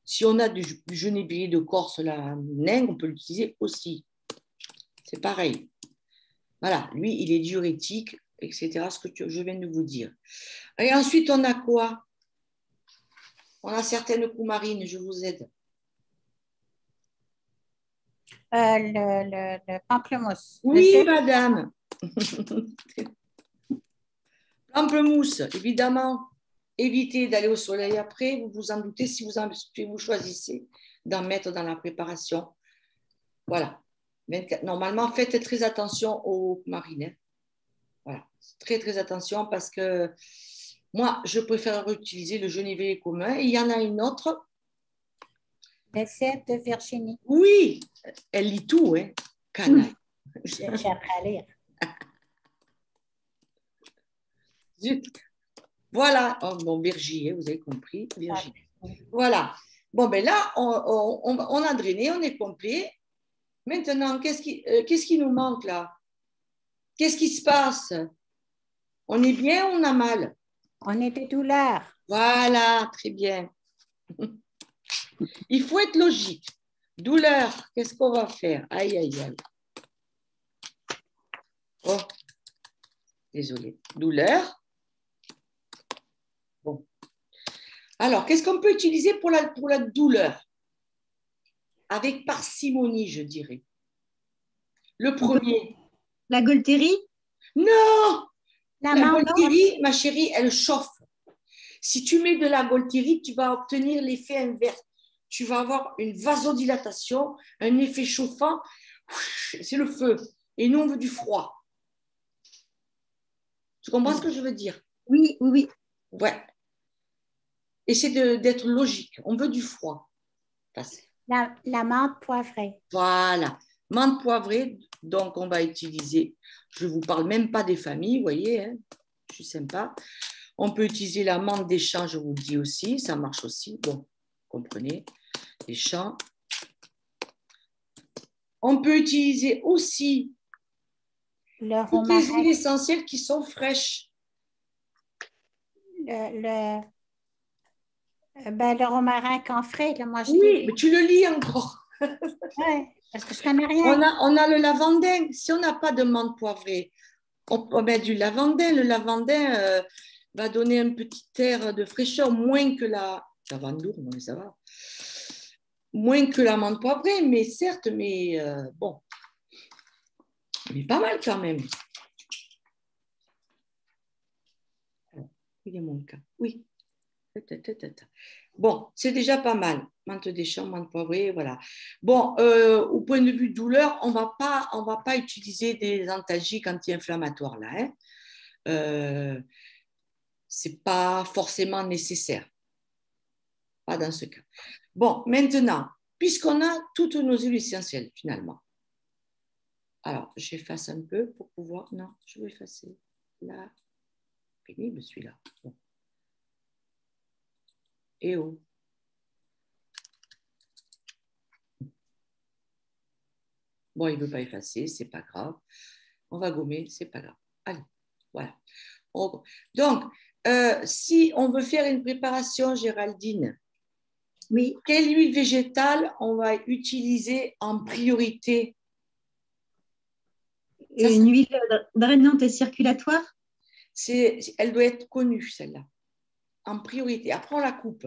Speaker 1: Si on a du genévrier de Corse, la naine, on peut l'utiliser aussi. C'est pareil. Voilà, lui, il est diurétique, etc. Ce que je viens de vous dire. Et ensuite, on a quoi? On a certaines coumarines, je vous aide.
Speaker 2: Le pamplemousse.
Speaker 1: Oui, madame. Pamplemousse, évidemment. Évitez d'aller au soleil après. Vous vous en doutez si vous choisissez d'en mettre dans la préparation. Voilà. Normalement, faites très attention aux coumarines. Voilà. Très, très attention parce que moi, je préfère utiliser le genévrier commun. Et il y en a une autre.
Speaker 2: L'essai de Virginie.
Speaker 1: Oui, elle lit tout, hein. Canaille.
Speaker 2: J'ai appris à lire.
Speaker 1: Zut. Voilà. Oh, bon, Virginie, vous avez compris. Virginie. Voilà. Bon, ben là, on a drainé, on est complet. Maintenant, qu'est-ce qui nous manque là? Qu'est-ce qui se passe? On est bien ou on a mal?
Speaker 2: On est des douleurs.
Speaker 1: Voilà, très bien. Il faut être logique. Douleur, qu'est-ce qu'on va faire? Aïe, aïe, aïe. Oh, désolé. Douleur. Bon. Alors, qu'est-ce qu'on peut utiliser pour la douleur? Avec parcimonie, je dirais. Le premier.
Speaker 6: La Golterie?
Speaker 1: Non!
Speaker 2: La
Speaker 1: Golterie, ma chérie, elle chauffe. Si tu mets de la Golterie, tu vas obtenir l'effet inverse. Tu vas avoir une vasodilatation, un effet chauffant. C'est le feu. Et nous, on veut du froid. Tu comprends ce que je veux dire?
Speaker 6: Oui, oui, oui.
Speaker 1: Ouais. Essaie d'être logique. On veut du froid.
Speaker 2: La menthe poivrée.
Speaker 1: Voilà. Menthe poivrée, donc on va utiliser, je ne vous parle même pas des familles, vous voyez, hein, je suis sympa. On peut utiliser la menthe des champs, je vous le dis aussi, ça marche aussi. Bon, vous comprenez, les champs. On peut utiliser aussi toutes les huiles essentielles qui sont fraîches.
Speaker 2: Le romarin camphré, là, moi je
Speaker 1: oui, mais tu le lis encore.
Speaker 2: Oui, parce que je connais rien.
Speaker 1: On a le lavandin. Si on n'a pas de menthe poivrée, on met du lavandin. Le lavandin va donner un petit air de fraîcheur, moins que la lavandour, non, mais ça va. Moins que la menthe poivrée, mais certes, mais bon. Mais pas mal quand même. Il est mon cas. Oui. Bon, c'est déjà pas mal. Menthe des champs, menthe poivrée, voilà. Bon, au point de vue douleur, on va pas utiliser des antalgiques anti-inflammatoires là. Hein. C'est pas forcément nécessaire. Pas dans ce cas. Bon, maintenant, puisqu'on a toutes nos huiles essentielles finalement. Alors, j'efface un peu pour pouvoir. Non, je vais effacer. Là, pénible celui-là. Bon. Et oh. Bon, il ne veut pas effacer, c'est pas grave. On va gommer, c'est pas grave. Allez, voilà. Donc, si on veut faire une préparation, Géraldine,
Speaker 6: oui.
Speaker 1: Quelle huile végétale on va utiliser en priorité?
Speaker 6: Une huile drainante et circulatoire?
Speaker 1: Elle doit être connue, celle-là, en priorité. Après, on la coupe.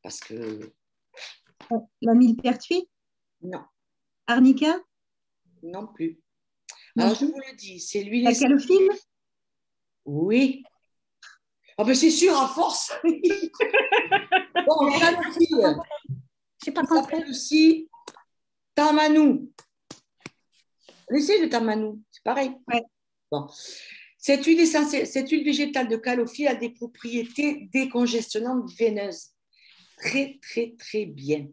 Speaker 1: Parce que...
Speaker 6: La millepertuis?
Speaker 1: Non.
Speaker 6: Arnica?
Speaker 1: Non plus. Alors, je vous le dis, c'est l'huile...
Speaker 6: La calophylle?
Speaker 1: Oui. Ah ben c'est sûr, à force. Bon, calophylle.
Speaker 2: Je n'ai pas compris.
Speaker 1: Ça s'appelle aussi tamanou. Laissez le tamanou, c'est pareil.
Speaker 6: Ouais.
Speaker 1: Bon. Cette huile végétale de calophylle a des propriétés décongestionnantes veineuses. Très, très, très bien.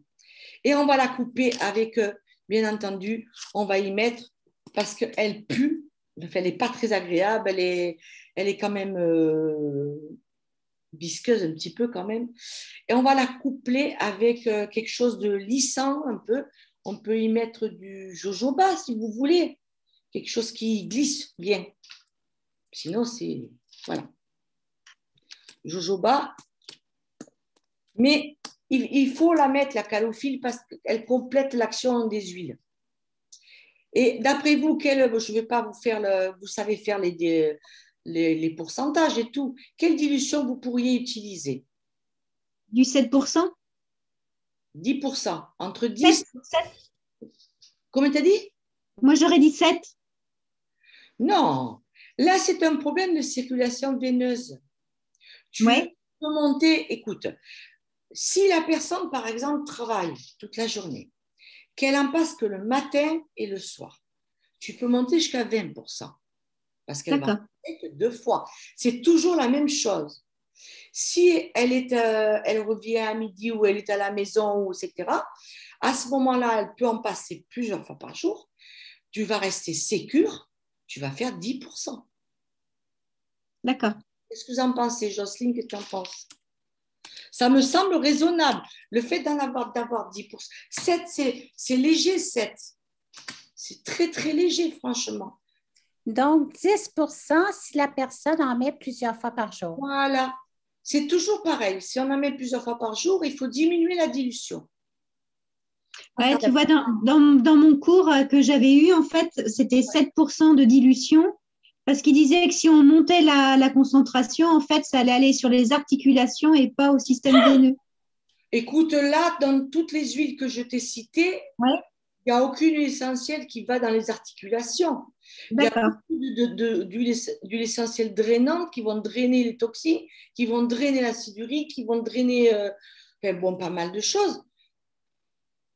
Speaker 1: Et on va la couper avec, bien entendu, on va y mettre, parce qu'elle pue, enfin, elle n'est pas très agréable, elle est quand même visqueuse un petit peu quand même. Et on va la coupler avec quelque chose de lissant un peu. On peut y mettre du jojoba si vous voulez, quelque chose qui glisse bien. Sinon, c'est... Voilà. Jojoba. Mais il faut la mettre, la calophylle, parce qu'elle complète l'action des huiles. Et d'après vous, je ne vais pas vous faire vous savez faire les pourcentages et tout. Quelle dilution vous pourriez utiliser?
Speaker 6: Du 7%?
Speaker 1: 10%. Entre 10...
Speaker 6: 7.
Speaker 1: Comment tu as dit?
Speaker 6: Moi, j'aurais dit 7.
Speaker 1: Non. Là, c'est un problème de circulation veineuse. Tu
Speaker 6: Ouais.
Speaker 1: peux monter... Écoute, si la personne, par exemple, travaille toute la journée, qu'elle en passe que le matin et le soir, tu peux monter jusqu'à 20%. Parce qu'elle va faire que 2 fois. C'est toujours la même chose. Si elle revient à midi ou elle est à la maison, etc., à ce moment-là, elle peut en passer plusieurs fois par jour. Tu vas rester sécure, tu vas faire 10%.
Speaker 6: D'accord.
Speaker 1: Qu'est-ce que vous en pensez, Jocelyne? Qu'est-ce que tu en penses? Ça me semble raisonnable. Le fait d'avoir 10%. 7, c'est léger, 7. C'est très, très léger, franchement.
Speaker 2: Donc, 10% si la personne en met plusieurs fois par jour.
Speaker 1: Voilà. C'est toujours pareil. Si on en met plusieurs fois par jour, il faut diminuer la dilution.
Speaker 6: Ouais, tu vois, dans mon cours que j'avais eu, en fait, c'était 7% de dilution parce qu'il disait que si on montait la concentration, en fait, ça allait aller sur les articulations et pas au système veineux.
Speaker 1: Écoute, là, dans toutes les huiles que je t'ai citées, il n'y a aucune huile essentielle qui va dans les articulations.
Speaker 6: D'accord.
Speaker 1: Il y a beaucoup d'huiles essentielles drainantes qui vont drainer les toxines, qui vont drainer l'acide urique, qui vont drainer pas mal de choses.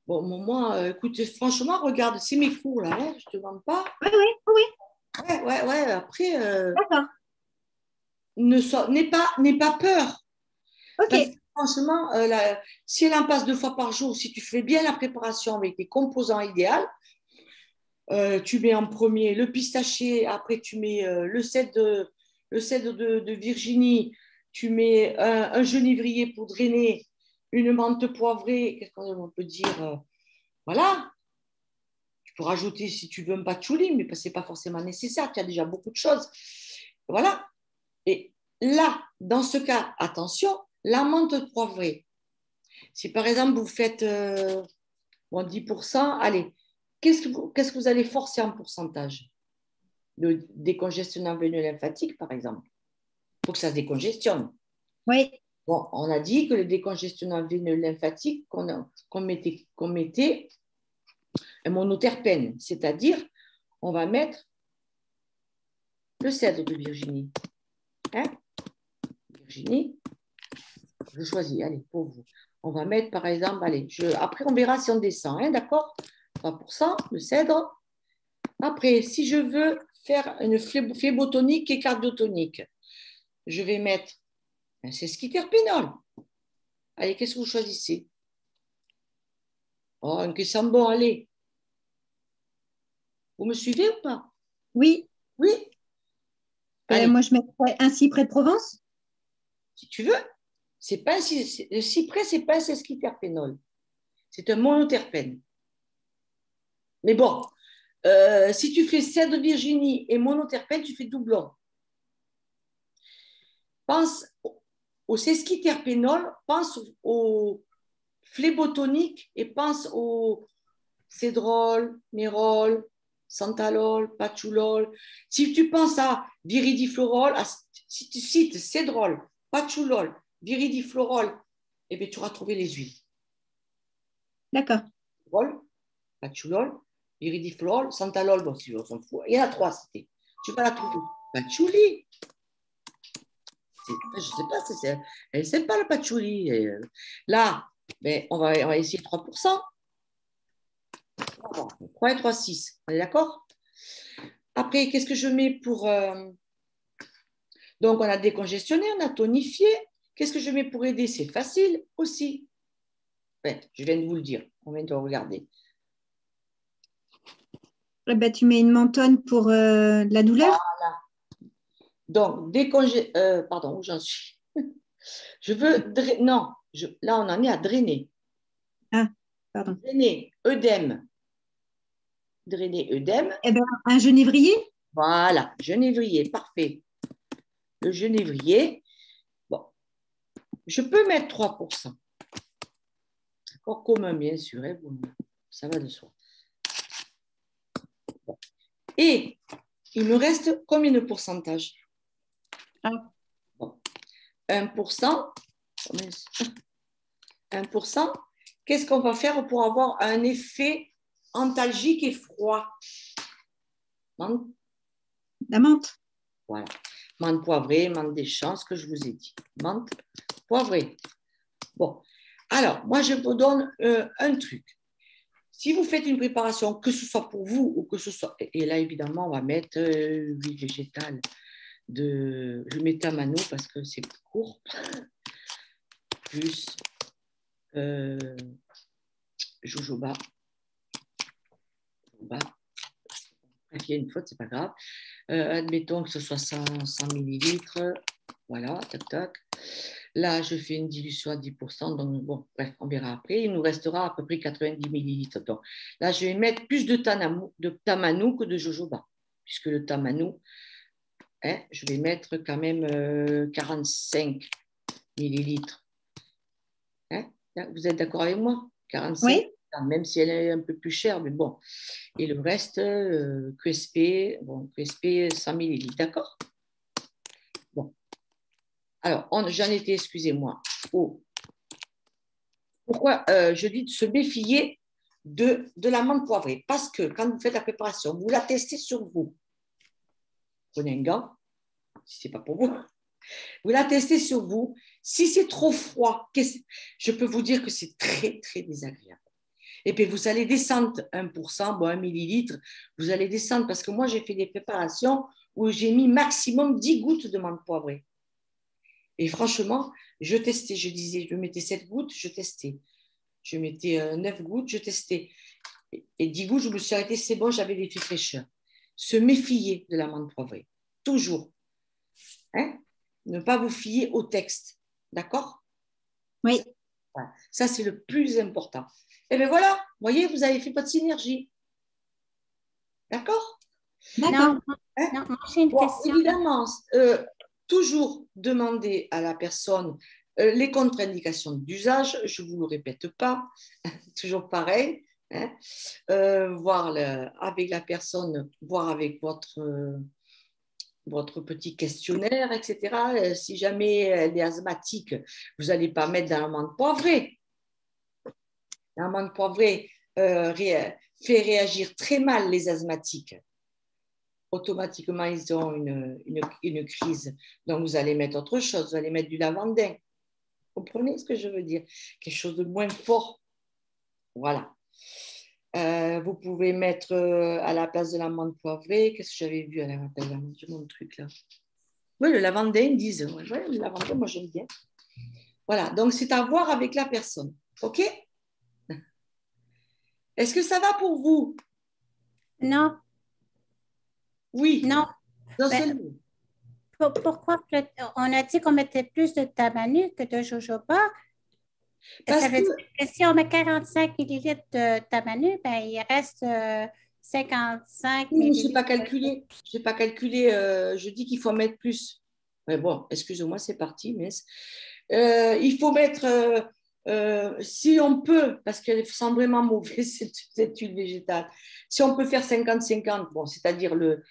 Speaker 1: Bon, moi, écoute, franchement, regarde, c'est mes cours là, hein, je ne te demande pas.
Speaker 6: Oui.
Speaker 1: Ouais, après,
Speaker 6: D'accord.
Speaker 1: n'aie pas peur.
Speaker 6: Ok.
Speaker 1: Parce que, franchement, si elle en passe 2 fois par jour, si tu fais bien la préparation avec tes composants idéaux, tu mets en premier le pistachier, après tu mets le cèdre de Virginie, tu mets un genévrier pour drainer, une menthe poivrée, qu'est-ce qu'on peut dire voilà. Tu peux rajouter, si tu veux, un patchouli, mais ce n'est pas forcément nécessaire, tu as déjà beaucoup de choses. Voilà. Et là, dans ce cas, attention, la menthe poivrée. Si par exemple, vous faites 10%, allez, qu'est-ce que vous allez forcer en pourcentage? Le décongestionnant veineux lymphatique, par exemple. Il faut que ça se décongestionne.
Speaker 6: Oui.
Speaker 1: Bon, on a dit que le décongestionnant veineux lymphatique, qu'on mettait un monoterpène, c'est-à-dire, on va mettre le cèdre de Virginie. Hein? Virginie, je choisis, allez, pour vous. On va mettre, par exemple, allez, après, on verra si on descend, hein, d'accord? 3%, le cèdre. Après, si je veux faire une phlébotonique et cardiotonique, je vais mettre un sesquiterpénol. Allez, qu'est-ce que vous choisissez? Oh, un qui sent bon, allez. Vous me suivez ou pas?
Speaker 6: Oui.
Speaker 1: Oui.
Speaker 6: Moi, je mettrais un cyprès de Provence.
Speaker 1: Si tu veux. Le cyprès, ce n'est pas un sesquiterpénol. C'est un monoterpène. Mais bon, si tu fais cèdre de Virginie et monoterpène, tu fais doublon. Pense au sesquiterpénol, pense au phlébotonique et pense au cédrol, mérol, santalol, patchoulol. Si tu penses à viridiflorol, si tu cites cédrol, patchoulol, viridiflorol, eh bien, tu auras trouvé les huiles.
Speaker 6: D'accord.
Speaker 1: Cédrol, patchoulol, viridiflorol, santalol, bon, si on s'en fout. Il y en a 3 cités. Tu vas la trouver. Patchouli. Je ne sais pas, elle ne sait pas le patchouli. Là, on va essayer 3%. 3 et 3, 6. On est d'accord? Après, qu'est-ce que je mets pour... Donc, on a décongestionné, on a tonifié. Qu'est-ce que je mets pour aider? C'est facile aussi. Je viens de vous le dire. On vient de regarder.
Speaker 6: Tu mets une mentonne pour la douleur.
Speaker 1: Voilà. Donc, pardon, où j'en suis? Je veux non, là on en est à drainer.
Speaker 6: Ah, pardon.
Speaker 1: Drainer, œdème. Drainer, œdème.
Speaker 6: Eh bien, un genévrier.
Speaker 1: Voilà, genévrier, parfait. Le genévrier, bon, je peux mettre 3%. Accord commun, bien sûr, hein, ça va de soi. Bon. Et il me reste combien de pourcentage? Bon. 1%. 1%. Qu'est-ce qu'on va faire pour avoir un effet antalgique et froid? Menthe.
Speaker 6: La menthe.
Speaker 1: Voilà. Menthe poivrée, menthe des champs, ce que je vous ai dit. Menthe poivrée. Bon. Alors, moi, je vous donne un truc. Si vous faites une préparation, que ce soit pour vous ou que ce soit... Et là, évidemment, on va mettre huile végétale. Je mets tamano parce que c'est plus court. Plus jojoba. Il y a une faute, c'est pas grave. Admettons que ce soit 100 millilitres. Voilà, tac, tac. Là, je fais une dilution à 10%. Donc, bon, bref, on verra après. Il nous restera à peu près 90 millilitres. Donc, là, je vais mettre plus de tamano que de jojoba. Puisque le tamano, je vais mettre quand même 45 millilitres. Vous êtes d'accord avec moi? 45,
Speaker 6: oui.
Speaker 1: Même si elle est un peu plus chère, mais bon. Et le reste, QSP, 100 millilitres, d'accord? Bon. Alors, j'en étais, excusez-moi. Pourquoi je dis de se méfier de la menthe poivrée? Parce que quand vous faites la préparation, vous la testez sur vous. Prenez un gant, si ce n'est pas pour vous. Vous la testez sur vous. Si c'est trop froid, je peux vous dire que c'est très, très désagréable. Et puis, vous allez descendre 1%, 1 millilitre, vous allez descendre parce que moi, j'ai fait des préparations où j'ai mis maximum 10 gouttes de menthe poivrée. Et franchement, je testais, je disais, je mettais 7 gouttes, je testais. Je mettais 9 gouttes, je testais. Et 10 gouttes, je me suis arrêtée, c'est bon, j'avais l'effet fraîcheur. Se méfier de la menthe poivrée, toujours. Ne pas vous fier au texte, d'accord?
Speaker 6: Oui.
Speaker 1: Voilà. Ça, c'est le plus important. Et bien voilà, vous voyez, vous avez fait votre synergie. D'accord?
Speaker 6: D'accord.
Speaker 2: Non, moi j'ai une question.
Speaker 1: Évidemment, toujours demander à la personne les contre-indications d'usage, je ne vous le répète pas, toujours pareil, voir avec la personne, voir avec votre petit questionnaire, etc. Si jamais elle est asthmatique, vous n'allez pas mettre dans la menthe poivrée. La menthe poivrée fait réagir très mal les asthmatiques. Automatiquement, ils ont une crise. Donc, vous allez mettre autre chose. Vous allez mettre du lavandin. Vous comprenez ce que je veux dire? Quelque chose de moins fort. Voilà. Vous pouvez mettre à la place de la menthe poivrée. Qu'est-ce que j'avais vu à la place de la menthe? Mon truc là. Oui, le lavandin, ils disent. Ouais, le lavandin, moi, j'aime bien. Voilà. Donc, c'est à voir avec la personne. OK? Est-ce que ça va pour vous?
Speaker 2: Non.
Speaker 1: Oui.
Speaker 2: Non. Pourquoi on a dit qu'on mettait plus de tamanu que de jojoba? Ça veut dire que si on met 45 millilitres de tamanu, ben, il reste 55 millilitres.
Speaker 1: Je n'ai pas calculé. Je n'ai pas calculé. Je dis qu'il faut mettre plus. Mais bon, excusez-moi, c'est parti. Mais il faut mettre, si on peut, parce qu'elle sent vraiment mauvais, cette huile végétale, si on peut faire 50-50, bon, c'est-à-dire le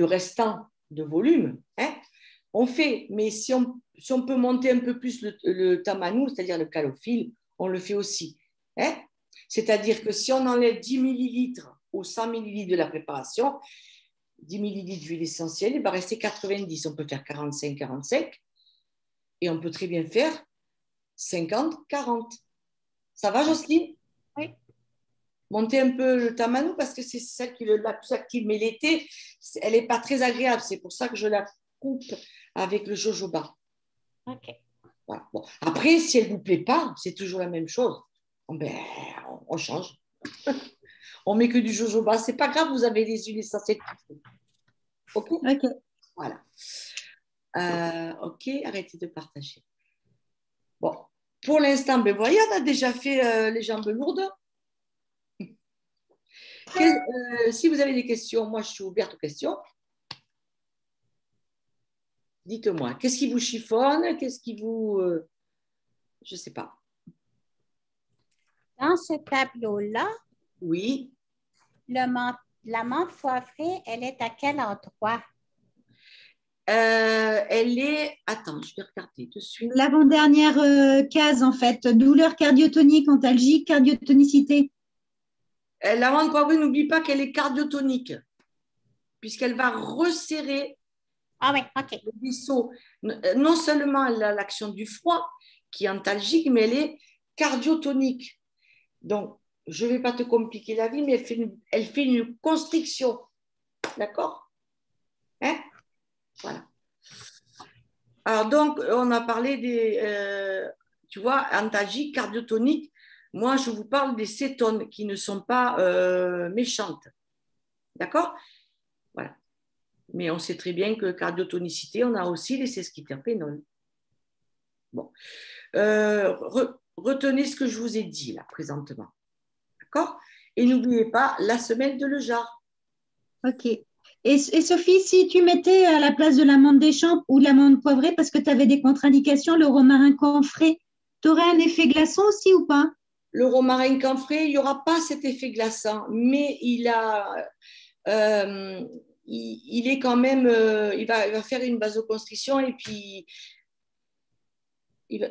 Speaker 1: restant de volume, on fait. Mais si on peut monter un peu plus le tamanu, c'est-à-dire le calophylle, on le fait aussi. C'est-à-dire que si on enlève 10 millilitres ou 100 millilitres de la préparation, 10 millilitres d'huile essentielle, il va rester 90. On peut faire 45-45 et on peut très bien faire 50-40. Ça va, Jocelyne?
Speaker 2: Oui.
Speaker 1: Monter un peu le tamanu parce que c'est celle qui est la plus active. Mais l'été, elle n'est pas très agréable. C'est pour ça que je la coupe avec le jojoba.
Speaker 2: OK.
Speaker 1: Voilà. Bon. Après, si elle ne vous plaît pas, c'est toujours la même chose. On change. On met que du jojoba. C'est pas grave, vous avez les huiles essentielles. OK?
Speaker 6: OK.
Speaker 1: Voilà. OK, arrêtez de partager. Bon, pour l'instant, ben voyez, on a déjà fait les jambes lourdes. Si vous avez des questions, moi, je suis ouverte aux questions. Dites-moi, qu'est-ce qui vous chiffonne? Qu'est-ce qui vous... je ne sais pas.
Speaker 2: Dans ce tableau-là,
Speaker 1: oui.
Speaker 2: La menthe poivrée, elle est à quel endroit?
Speaker 1: Elle est... Attends, je vais regarder tout de suite.
Speaker 6: L'avant-dernière case, en fait. Douleur cardiotonique, antalgique, cardiotonicité.
Speaker 1: La menthe poivrée, n'oublie pas qu'elle est cardiotonique, puisqu'elle va resserrer le vaisseau. Non seulement elle a l'action du froid, qui est antalgique, mais elle est cardiotonique. Donc, je ne vais pas te compliquer la vie, mais elle fait une constriction. D'accord? Hein? Voilà. Alors, donc, on a parlé des, tu vois, antalgiques, cardiotoniques. Moi, je vous parle des cétones qui ne sont pas méchantes. D'accord? Voilà. Mais on sait très bien que cardiotonicité, on a aussi les sesquiterpénols. Bon. Retenez ce que je vous ai dit là, présentement. D'accord? Et n'oubliez pas la semelle de Lejar.
Speaker 6: Ok. Et Sophie, si tu mettais à la place de l'amande des champs ou de l'amande poivrée parce que tu avais des contre-indications, le romarin camphré, tu aurais un effet glaçant aussi ou pas?
Speaker 1: Le romarin camphré, il n'y aura pas cet effet glaçant, mais il est quand même, il va faire une vasoconstriction et puis,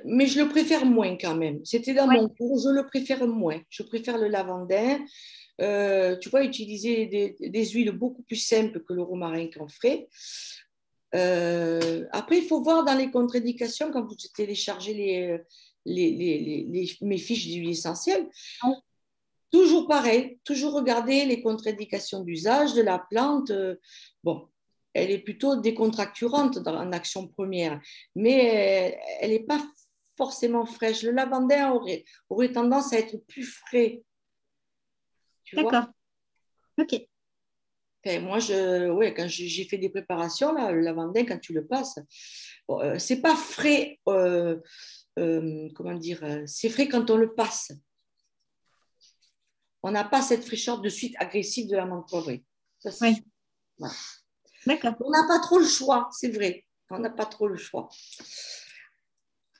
Speaker 1: mais je le préfère moins quand même. C'était dans mon cours, je le préfère moins. Je préfère le lavandin. Tu vois, utiliser des huiles beaucoup plus simples que le romarin camphré. Après, il faut voir dans les contre-indications quand vous téléchargez mes fiches d'huile essentielle. Toujours pareil, toujours regarder les contre-indications d'usage de la plante. Bon, elle est plutôt décontracturante en action première, mais elle n'est pas forcément fraîche. Le lavandin aurait tendance à être plus frais.
Speaker 6: D'accord. Ok.
Speaker 1: Enfin, moi, quand j'ai fait des préparations, là, le lavandin, quand tu le passes, bon, c'est pas frais, comment dire, c'est frais quand on le passe. On n'a pas cette fraîcheur de suite agressive de la menthe poivrée.
Speaker 6: Oui.
Speaker 1: Voilà.
Speaker 6: D'accord.
Speaker 1: On n'a pas trop le choix, c'est vrai. On n'a pas trop le choix.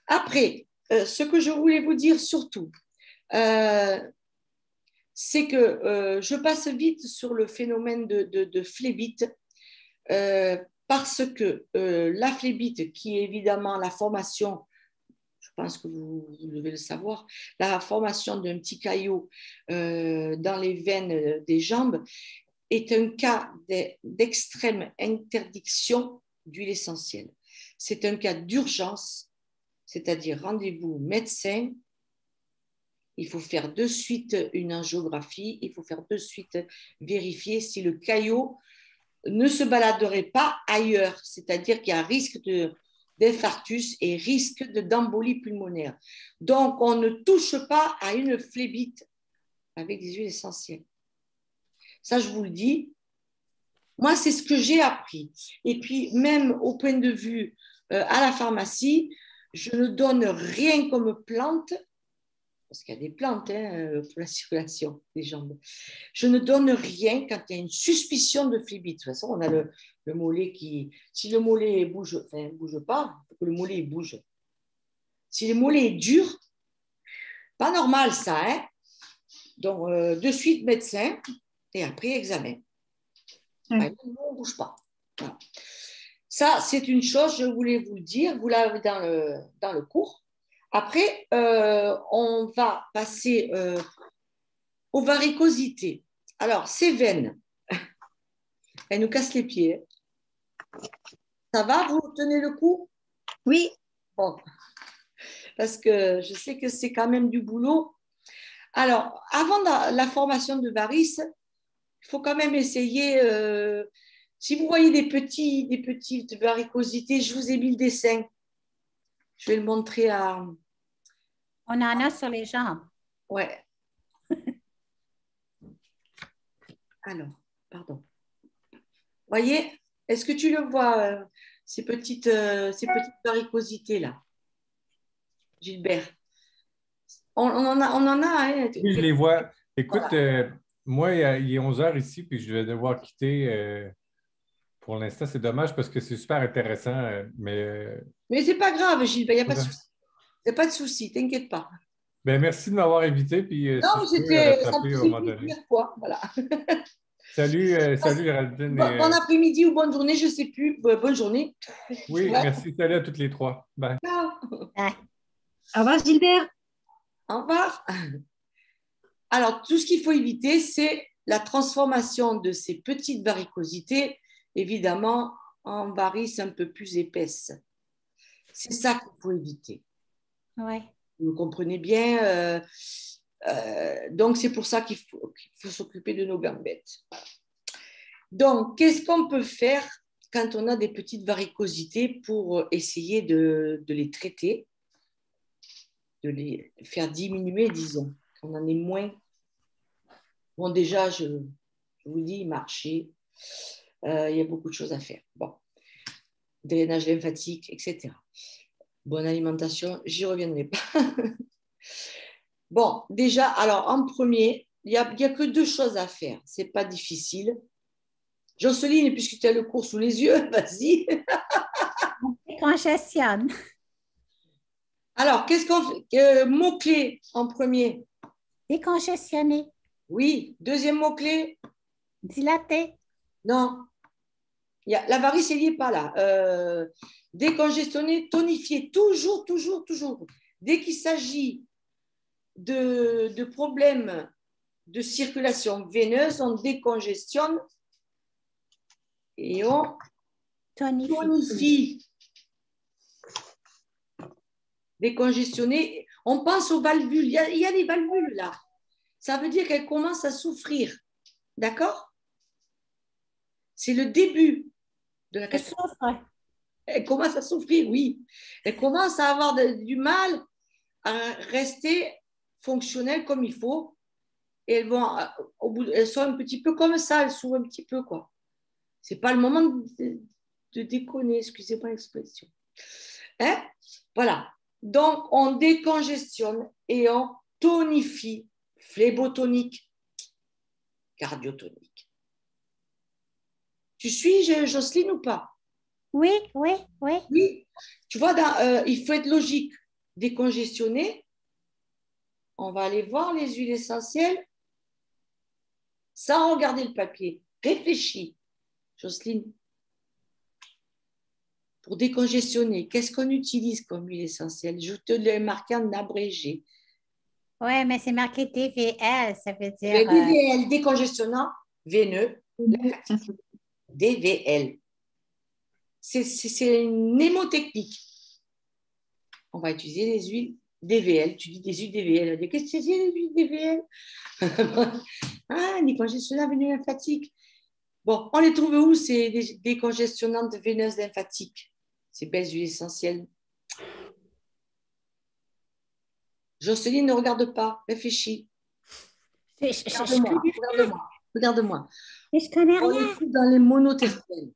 Speaker 1: Après, ce que je voulais vous dire surtout, c'est que je passe vite sur le phénomène de phlébite parce que la phlébite, qui est évidemment la formation, je pense que vous devez le savoir, la formation d'un petit caillot dans les veines des jambes, est un cas d'extrême interdiction d'huile essentielle. C'est un cas d'urgence, c'est-à-dire rendez-vous médecin. Il faut faire de suite une angiographie, il faut faire de suite vérifier si le caillot ne se baladerait pas ailleurs, c'est-à-dire qu'il y a risque d'infarctus et risque d'embolie pulmonaire. Donc, on ne touche pas à une phlébite avec des huiles essentielles. Ça, je vous le dis. Moi, c'est ce que j'ai appris. Et puis, même au point de vue à la pharmacie, je ne donne rien comme plante, parce qu'il y a des plantes pour la circulation des jambes. Je ne donne rien quand il y a une suspicion de phlébite. De toute façon, on a le mollet qui... Si le mollet bouge, enfin, bouge pas, il faut que le mollet bouge. Si le mollet est dur, pas normal ça, hein. Donc, de suite médecin et après examen. On ne bouge pas. Voilà. Ça, c'est une chose, je voulais vous le dire, vous l'avez dans le cours. Après, on va passer aux varicosités. Alors, ces veines, elles nous cassent les pieds. Ça va, vous tenez le coup?
Speaker 6: Oui.
Speaker 1: Bon. Parce que je sais que c'est quand même du boulot. Alors, avant la formation de varices, il faut quand même essayer... si vous voyez des petites varicosités, je vous ai mis le dessin. Je vais le montrer à...
Speaker 2: On en a sur les jambes.
Speaker 1: Ouais. Alors, pardon. Voyez, est-ce que tu le vois, ces petites varicosités-là? Gilbert. On en a. Hein.
Speaker 3: Oui, je les vois. Écoute,
Speaker 1: Voilà.
Speaker 3: moi, il est 11 heures ici, puis je vais devoir quitter. Pour l'instant, c'est dommage parce que c'est super intéressant,
Speaker 1: Mais c'est pas grave, Gilbert, il n'y a pas de souci. Il n'y a pas de souci, t'inquiète pas.
Speaker 3: ben, merci de m'avoir invité, puis si
Speaker 1: Non,
Speaker 3: je peux
Speaker 1: ça me
Speaker 3: t'appeler à un
Speaker 1: faisait
Speaker 3: moment donné.
Speaker 1: plaisir, quoi. Voilà.
Speaker 3: Salut Géraldine.
Speaker 1: Bon après-midi ou bonne journée, je ne sais plus. Bonne journée.
Speaker 3: Oui,
Speaker 1: Ouais.
Speaker 3: merci. Salut à toutes les trois. Bye.
Speaker 1: Ciao.
Speaker 6: Au revoir, Gilbert.
Speaker 1: Au revoir. Alors, tout ce qu'il faut éviter, c'est la transformation de ces petites varicosités, évidemment, en varices un peu plus épaisses. C'est ça qu'il faut éviter.
Speaker 2: Ouais.
Speaker 1: Vous comprenez bien. Donc, c'est pour ça qu'il faut s'occuper de nos gambettes. Donc, qu'est-ce qu'on peut faire quand on a des petites varicosités pour essayer de les traiter, de les faire diminuer, disons, qu'on en ait moins. Bon, déjà, je vous dis, marcher, il y a beaucoup de choses à faire. Bon, drainage lymphatique, etc. Bonne alimentation, j'y reviendrai pas. Bon, déjà, alors en premier, il n'y a que 2 choses à faire. Ce n'est pas difficile. Jocelyne, puisque tu as le cours sous les yeux, vas-y.
Speaker 2: On décongestionne.
Speaker 1: Alors, qu'est-ce qu'on fait? Mot-clé en premier.
Speaker 2: Décongestionner.
Speaker 1: Oui. Deuxième mot-clé?
Speaker 2: Dilater.
Speaker 1: Non. La varice, elle n'y est pas là. Décongestionner, tonifier. Toujours, toujours, toujours. Dès qu'il s'agit de problèmes de circulation veineuse, on décongestionne et on tonifie. Décongestionner. On pense aux valvules. Il y a des valvules là. Ça veut dire qu'elles commencent à souffrir. D'accord? C'est le début de la catastrophe. Elle commence à souffrir, oui. Elle commence à avoir du mal à rester fonctionnelle comme il faut. Et elles sont un petit peu comme ça, elles s'ouvrent un petit peu, quoi. C'est pas le moment de déconner, excusez-moi l'expression. Hein? Voilà. Donc, on décongestionne et on tonifie, phlébotonique, cardiotonique. Tu suis, Jocelyne, ou pas?
Speaker 2: Oui.
Speaker 1: Oui. Tu vois, il faut être logique. Décongestionner, on va aller voir les huiles essentielles sans regarder le papier. Réfléchis, Jocelyne. Pour décongestionner, qu'est-ce qu'on utilise comme huile essentielle? Je te l'ai marqué en abrégé.
Speaker 2: Oui, mais c'est marqué DVL, ça veut dire...
Speaker 1: DVL, décongestionnant veineux. DVL. C'est une mnémotechnique. On va utiliser les huiles DVL. Tu dis des huiles DVL. Qu'est-ce que c'est les huiles DVL? Ah, décongestionnant veineux lymphatique. Bon, on les trouve où, ces décongestionnantes veineuses lymphatiques? Ces belles huiles essentielles. Jocelyne, ne regarde pas, réfléchis. Regarde-moi.
Speaker 2: Je connais
Speaker 1: On
Speaker 2: rien.
Speaker 1: les trouve dans les monoterpènes.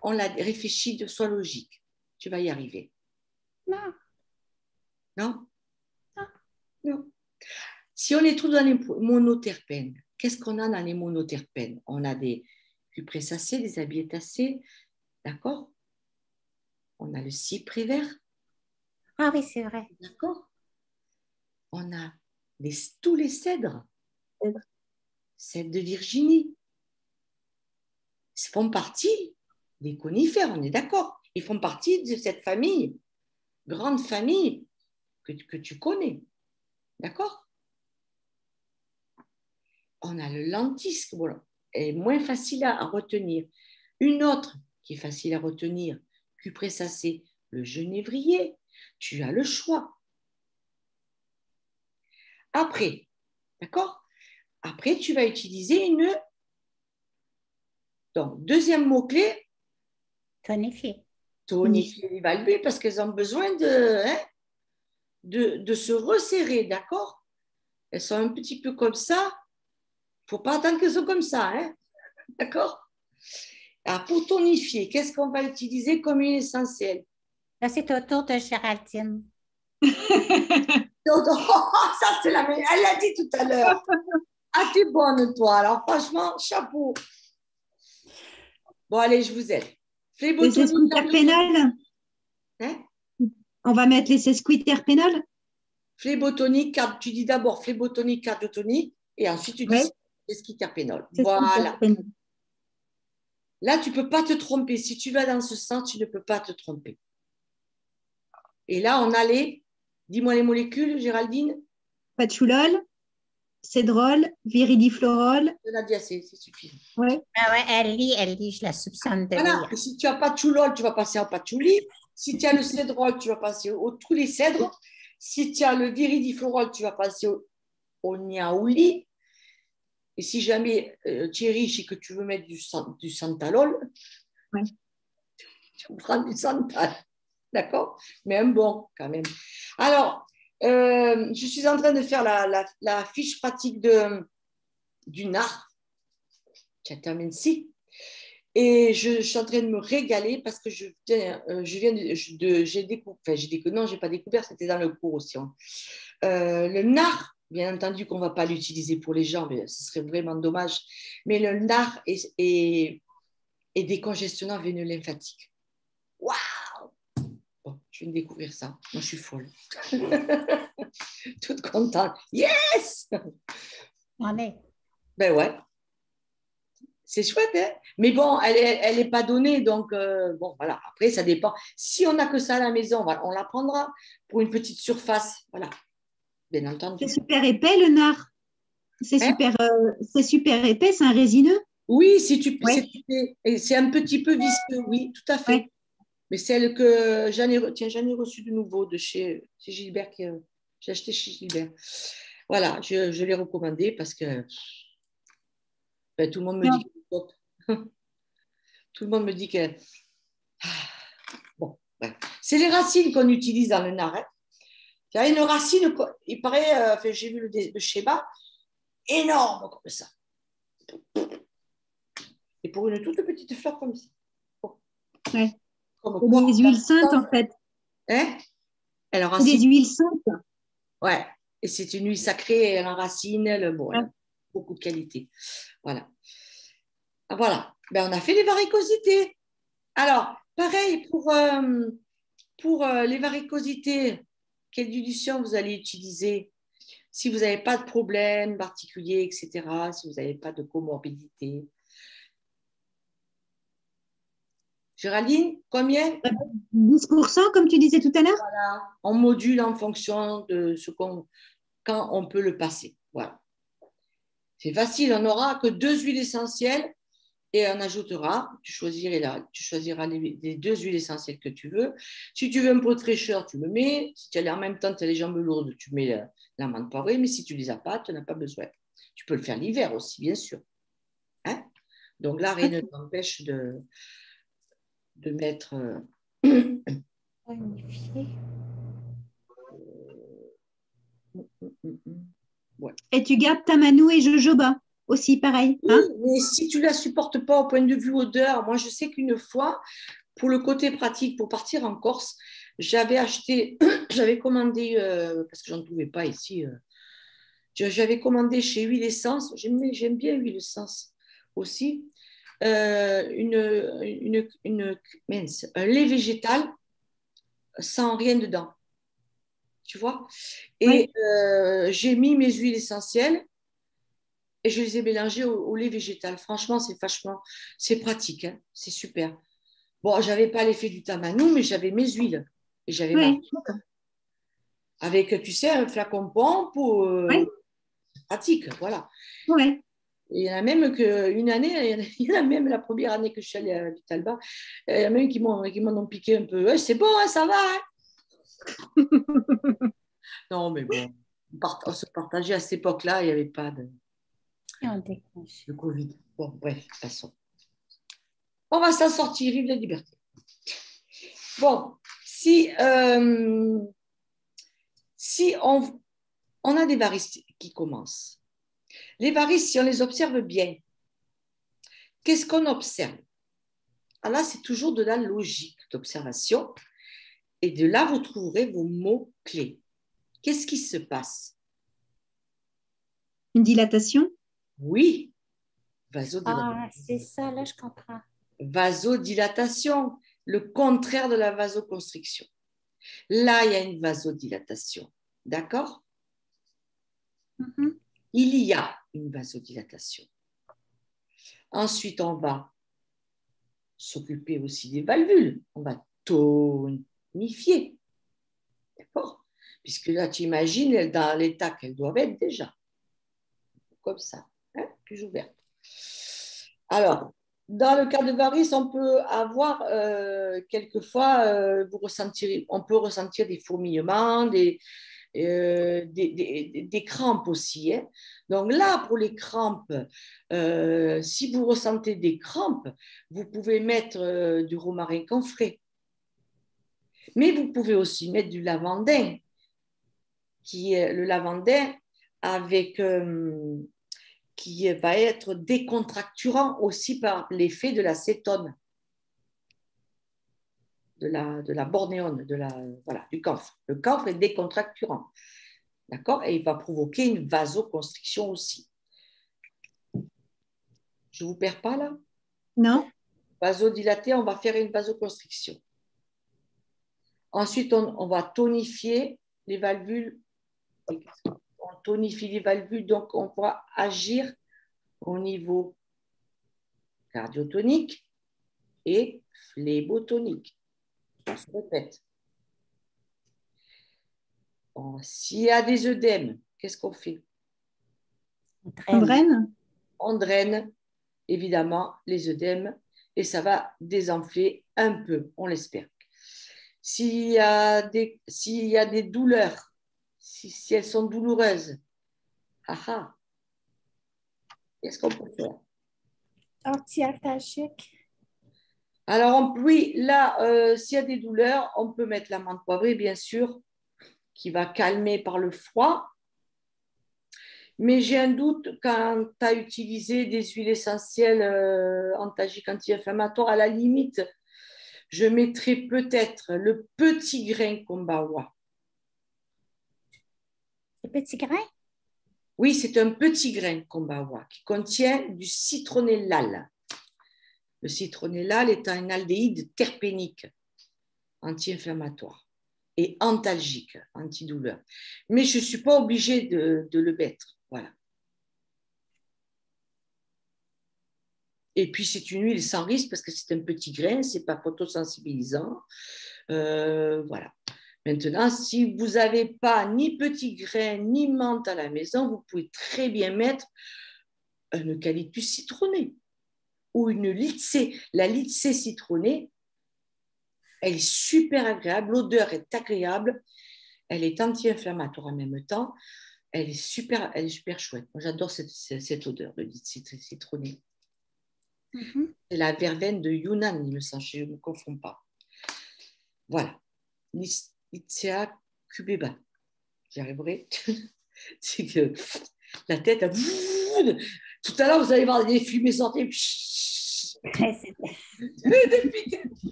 Speaker 1: On l'a réfléchi de soi logique. Tu vas y arriver.
Speaker 2: Non.
Speaker 1: Non? Non. Si on les trouve dans les monoterpènes, qu'est-ce qu'on a dans les monoterpènes? On a des cupressacées, des abiétacées, d'accord? On a le cyprès vert.
Speaker 2: Ah oui, c'est vrai.
Speaker 1: D'accord? On a tous les cèdres. Cèdre de Virginie. Ils font partie des conifères, on est d'accord. Ils font partie de cette famille, grande famille que tu connais. D'accord? On a le lentisque, voilà, est moins facile à retenir. Une autre qui est facile à retenir, cupressacée, le genévrier. Tu as le choix. Après, d'accord? Après, tu vas utiliser une... Donc, deuxième mot-clé.
Speaker 2: Tonifier.
Speaker 1: Tonifier les valvules parce qu'elles ont besoin de se resserrer, d'accord? Elles sont un petit peu comme ça. Il ne faut pas attendre qu'elles soient comme ça, hein? D'accord? Alors, pour tonifier, qu'est-ce qu'on va utiliser comme huile essentielle?
Speaker 2: Là, c'est au tour de Géraldine.
Speaker 1: Ça, c'est la meilleure. Elle l'a dit tout à l'heure. Ah, tu es bonne, toi. Alors, franchement, chapeau. Bon, allez, je vous aide.
Speaker 6: Les sesquiterpénales.
Speaker 1: Hein?
Speaker 6: On va mettre les sesquiterpénales.
Speaker 1: Phlébotonique, tu dis d'abord phlébotonique, cardiotonique, et ensuite tu dis sesquiterpénol. Voilà. Là, tu ne peux pas te tromper. Si tu vas dans ce sens, tu ne peux pas te tromper. Et là, on a les, dis-moi les molécules, Géraldine.
Speaker 6: Patchoulol, cédrol, viridiflorol.
Speaker 1: Je l'ai dit assez, c'est suffisant.
Speaker 6: Ouais.
Speaker 2: Ah ouais, elle lit, je la soupçonne de
Speaker 1: Voilà.
Speaker 2: lire.
Speaker 1: Et si tu n'as pas de patchoulol, tu vas passer en patchouli. Si tu as le cédrol, tu vas passer tous les cèdres. Si tu as le viridiflorol, tu vas passer au niaouli. Et si jamais tu es riche et que tu veux mettre du santalol, tu prends du santal. D'accord? Mais un bon, quand même. Alors, je suis en train de faire la fiche pratique du NAR. Tu termines ici. Et je suis en train de me régaler parce que j'ai découvert, enfin, non, je n'ai pas découvert, c'était dans le cours aussi. Hein. Le NAR, bien entendu qu'on ne va pas l'utiliser pour les gens, mais ce serait vraiment dommage. Mais le NAR est décongestionnant veineux lymphatique. Waouh! Bon, je viens de découvrir ça. Moi, je suis folle. Toute contente. Yes!
Speaker 2: On est.
Speaker 1: Ben ouais. C'est chouette, hein? Mais bon, elle n'est pas donnée, donc bon, voilà. Après, ça dépend. Si on n'a que ça à la maison, on la prendra pour une petite surface. Voilà, bien entendu.
Speaker 6: C'est super épais, le nard. C'est super épais, c'est un résineux.
Speaker 1: Oui, c'est un petit peu visqueux, oui, tout à fait. Ouais. Mais celle que j'en ai reçu de nouveau de chez Gilbert, j'ai acheté chez Gilbert. Voilà, je l'ai recommandé parce que tout le monde me dit que c'est top. Tout le monde me dit que... Bon, ouais. C'est les racines qu'on utilise dans le nard. Hein. Il y a une racine, il paraît, j'ai vu le schéma, énorme comme ça. Et pour une toute petite fleur comme ça. Bon.
Speaker 6: Ouais. Comme des huiles saintes, en fait.
Speaker 1: Hein? Alors,
Speaker 6: des huiles saintes.
Speaker 1: Ouais. Et c'est une huile sacrée, elle en racine, elle a beaucoup de qualité. Voilà. Voilà. Ben, on a fait les varicosités. Alors, pareil, pour les varicosités, quelle dilution vous allez utiliser si vous n'avez pas de problème particulier, etc., si vous n'avez pas de comorbidité. Géraldine, combien?
Speaker 6: 10%, comme tu disais tout à l'heure.
Speaker 1: Voilà, on module en fonction de quand on peut le passer. Voilà. C'est facile, on n'aura que 2 huiles essentielles et on ajoutera, tu choisiras les 2 huiles essentielles que tu veux. Si tu veux un peu de fraîcheur, tu le mets. Si tu as en même temps, tu as les jambes lourdes, tu mets l'amande poivrée, mais si tu ne les as pas, tu n'en as pas besoin. Tu peux le faire l'hiver aussi, bien sûr. Hein? Donc là, rien ne t'empêche de mettre...
Speaker 6: Ouais. Et tu gardes Tamanou et jojoba aussi, pareil. Hein?
Speaker 1: Oui, mais si tu ne la supportes pas au point de vue odeur, moi je sais qu'une fois, pour le côté pratique, pour partir en Corse, j'avais commandé, parce que j'en trouvais pas ici, j'avais commandé chez Huile Essence, j'aime bien Huile Essence aussi, un lait végétal sans rien dedans. Tu vois? Et j'ai mis mes huiles essentielles et je les ai mélangées au lait végétal. Franchement, c'est pratique, hein? C'est super. Bon, j'avais pas l'effet du tamanou, mais j'avais mes huiles. Et j'avais avec, tu sais, un flacon pompe c'est pratique, voilà.
Speaker 6: Ouais.
Speaker 1: Et il y en a même une année, il y en a même la première année que je suis allée à Vitalba, il y en a même qui m'ont piqué un peu. C'est bon, hein, ça va, hein? Non, mais bon, on se partageait à cette époque-là, il n'y avait pas de Covid. Bon, bref, passons. On va s'en sortir, vive la liberté. Bon, si on a des varices qui commencent, les varices, si on les observe bien, qu'est-ce qu'on observe? Alors là, c'est toujours de la logique d'observation. Et de là, vous trouverez vos mots-clés. Qu'est-ce qui se passe?
Speaker 6: Une dilatation?
Speaker 1: Oui, vasodilatation.
Speaker 2: Ah, c'est ça, là, je comprends.
Speaker 1: Vasodilatation, le contraire de la vasoconstriction. Là, il y a une vasodilatation. D'accord? Il y a une vasodilatation. Ensuite, on va s'occuper aussi des valvules. On va tonifier. D'accord? Puisque là, tu imagines dans l'état qu'elles doivent être déjà. Comme ça. Hein? Plus ouverte. Alors, dans le cas de varices, on peut avoir quelquefois, on peut ressentir des fourmillements, des crampes aussi. Hein. Donc là, pour les crampes, si vous ressentez des crampes, vous pouvez mettre du romarin camphré. Mais vous pouvez aussi mettre du lavandin, qui est le lavandin avec... qui va être décontracturant aussi par l'effet de l'acétone, de la bornéone, voilà, du camphre. Le camphre est décontracturant, d'accord? Et il va provoquer une vasoconstriction aussi. Je ne vous perds pas là?
Speaker 6: Non.
Speaker 1: Vasodilaté, on va faire une vasoconstriction. Ensuite, on va tonifier les valvules. On tonifie les valvules, donc on pourra agir au niveau cardiotonique et phlébotonique. On se répète. Bon, s'il y a des œdèmes, qu'est-ce qu'on fait?
Speaker 6: On draine.
Speaker 1: On draine, évidemment, les œdèmes et ça va désenfler un peu, on l'espère. S'il y a des douleurs, si elles sont douloureuses, qu'est-ce qu'on peut faire?
Speaker 2: Anti-altalgique.
Speaker 1: Alors, oui, là, s'il y a des douleurs, on peut mettre l'amande poivrée, bien sûr, qui va calmer par le froid. Mais j'ai un doute quand tu as utilisé des huiles essentielles antalgiques anti-inflammatoires. À la limite, je mettrais peut-être le petit grain kombawa.
Speaker 2: Le petit grain?
Speaker 1: Oui, c'est un petit grain kombawa qui contient du citronnellal. Le citronnellal est un aldéhyde terpénique anti-inflammatoire et antalgique, antidouleur. Mais je ne suis pas obligée de le mettre. Voilà. Et puis, c'est une huile sans risque parce que c'est un petit grain, ce n'est pas photosensibilisant. Voilà. Maintenant, si vous n'avez pas ni petit grain ni menthe à la maison, vous pouvez très bien mettre un eucalyptus citronné ou une litsée. La litsée citronnée, elle est super agréable, l'odeur est agréable, elle est anti-inflammatoire en même temps, elle est super chouette. Moi, j'adore cette odeur de litsée citronnée. C'est la verveine de Yunnan, il me semble, je ne me confonds pas. Voilà. Litsea cubeba. J'y arriverai. C'est que la tête, tout à l'heure, vous allez voir des fumées sortir.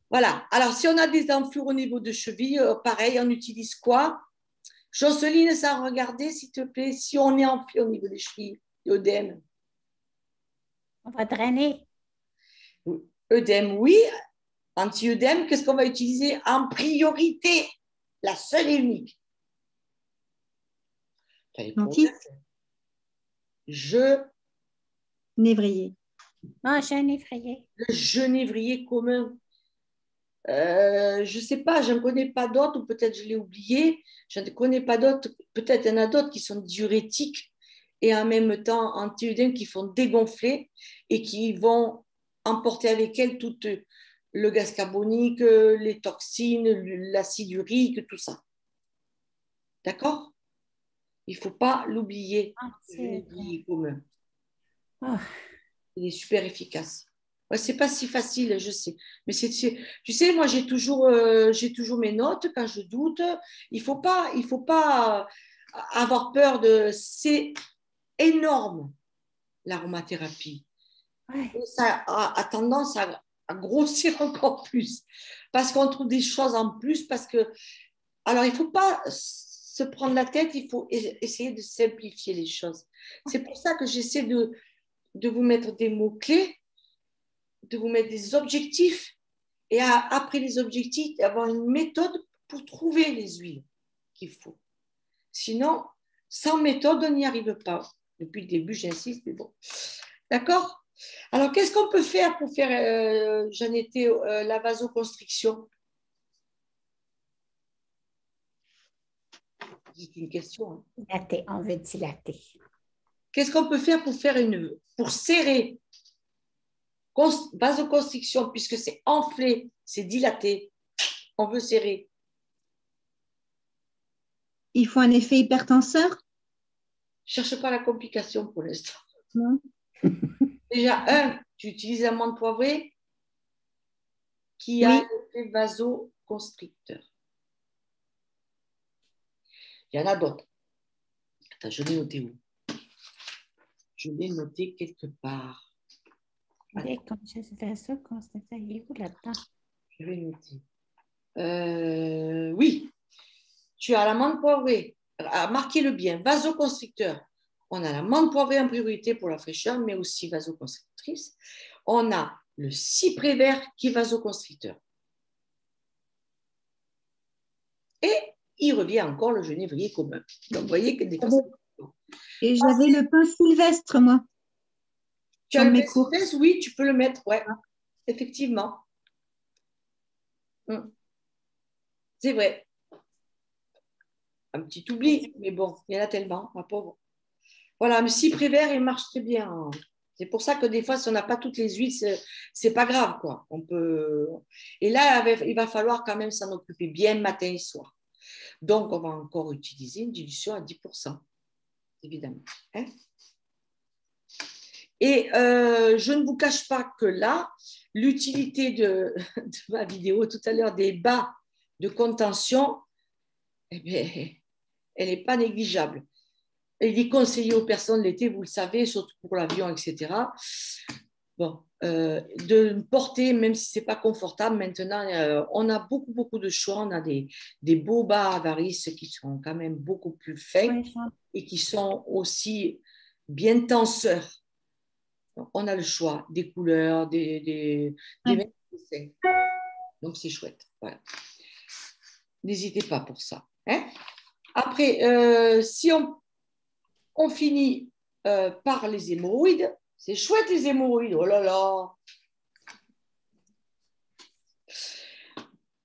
Speaker 1: Voilà. Alors, si on a des enflures au niveau de cheville, pareil, on utilise quoi? Jocelyne, ça a regardé, s'il te plaît, si on est enflé au niveau des chevilles, l'œdème.
Speaker 2: On va drainer.
Speaker 1: Œdème, oui. Anti-œdème, qu'est-ce qu'on va utiliser en priorité? La seule et unique.
Speaker 6: Genévrier.
Speaker 2: Ah, genévrier.
Speaker 1: Le genévrier commun. Je ne sais pas, je ne connais pas d'autres, ou peut-être je l'ai oublié. Je ne connais pas d'autres. Peut-être il y en a d'autres qui sont diurétiques et en même temps anti-œdème qui font dégonfler et qui vont emporter avec elles tout le gaz carbonique, les toxines, l'acide urique, tout ça. D'accord? Il ne faut pas l'oublier. Le commun. Il est super efficace. Ouais, ce n'est pas si facile, je sais. Mais tu sais, moi, j'ai toujours mes notes quand je doute. Il ne faut pas avoir peur de... C'est énorme, l'aromathérapie. Ouais. Ça a tendance à grossir encore plus parce qu'on trouve des choses en plus. Alors, il ne faut pas se prendre la tête, il faut essayer de simplifier les choses. C'est pour ça que j'essaie de vous mettre des mots-clés, de vous mettre des objectifs et après les objectifs, avoir une méthode pour trouver les huiles qu'il faut. Sinon, sans méthode, on n'y arrive pas. Depuis le début, j'insiste, mais bon. D'accord? Alors, qu'est-ce qu'on peut faire pour faire, la vasoconstriction? C'est une question. Hein.
Speaker 2: Dilater, on veut dilater.
Speaker 1: Qu'est-ce qu'on peut faire pour serrer? Vasoconstriction, puisque c'est enflé, c'est dilaté, on veut serrer.
Speaker 6: Il faut un effet hypertenseur?
Speaker 1: Cherche pas la complication pour l'instant.
Speaker 6: Non.
Speaker 1: Déjà, tu utilises la menthe poivrée qui a un effet vasoconstricteur. Il y en a d'autres. Attends, je l'ai noté où? Je l'ai noté quelque part.
Speaker 2: Comme je fais ça, Constantin, il est où là-dedans?
Speaker 1: Je vais noter. Oui, tu as la menthe poivrée. Marquez-le bien, vasoconstricteur. On a la menthe poivrée en priorité pour la fraîcheur, mais aussi vasoconstrictrice. On a le cyprès vert qui est vasoconstricteur. Et il revient encore le genévrier commun. Donc, vous voyez que des fois,
Speaker 6: et j'avais le pain sylvestre, moi.
Speaker 1: Tu as le pain sylvestre? Oui, tu peux le mettre, ouais, effectivement. C'est vrai. Un petit oubli, mais bon, il y en a tellement, ma pauvre. Voilà, le cyprès vert, il marche très bien. C'est pour ça que des fois, si on n'a pas toutes les huiles, c'est pas grave, quoi. On peut... Et là, il va falloir quand même s'en occuper bien matin et soir. Donc, on va encore utiliser une dilution à 10%, évidemment. Hein? Et je ne vous cache pas que là, l'utilité de ma vidéo tout à l'heure des bas de contention, eh bien, elle n'est pas négligeable. Il est conseillé aux personnes l'été, vous le savez, surtout pour l'avion, etc. Bon, de porter, même si ce n'est pas confortable, maintenant, on a beaucoup de choix. On a des beaux bas à varices qui sont quand même beaucoup plus fins et qui sont aussi bien tenseurs. On a le choix des couleurs, des dessins. Donc, c'est chouette. Voilà. N'hésitez pas pour ça. Hein? Après, si on finit par les hémorroïdes, c'est chouette les hémorroïdes. Oh là là!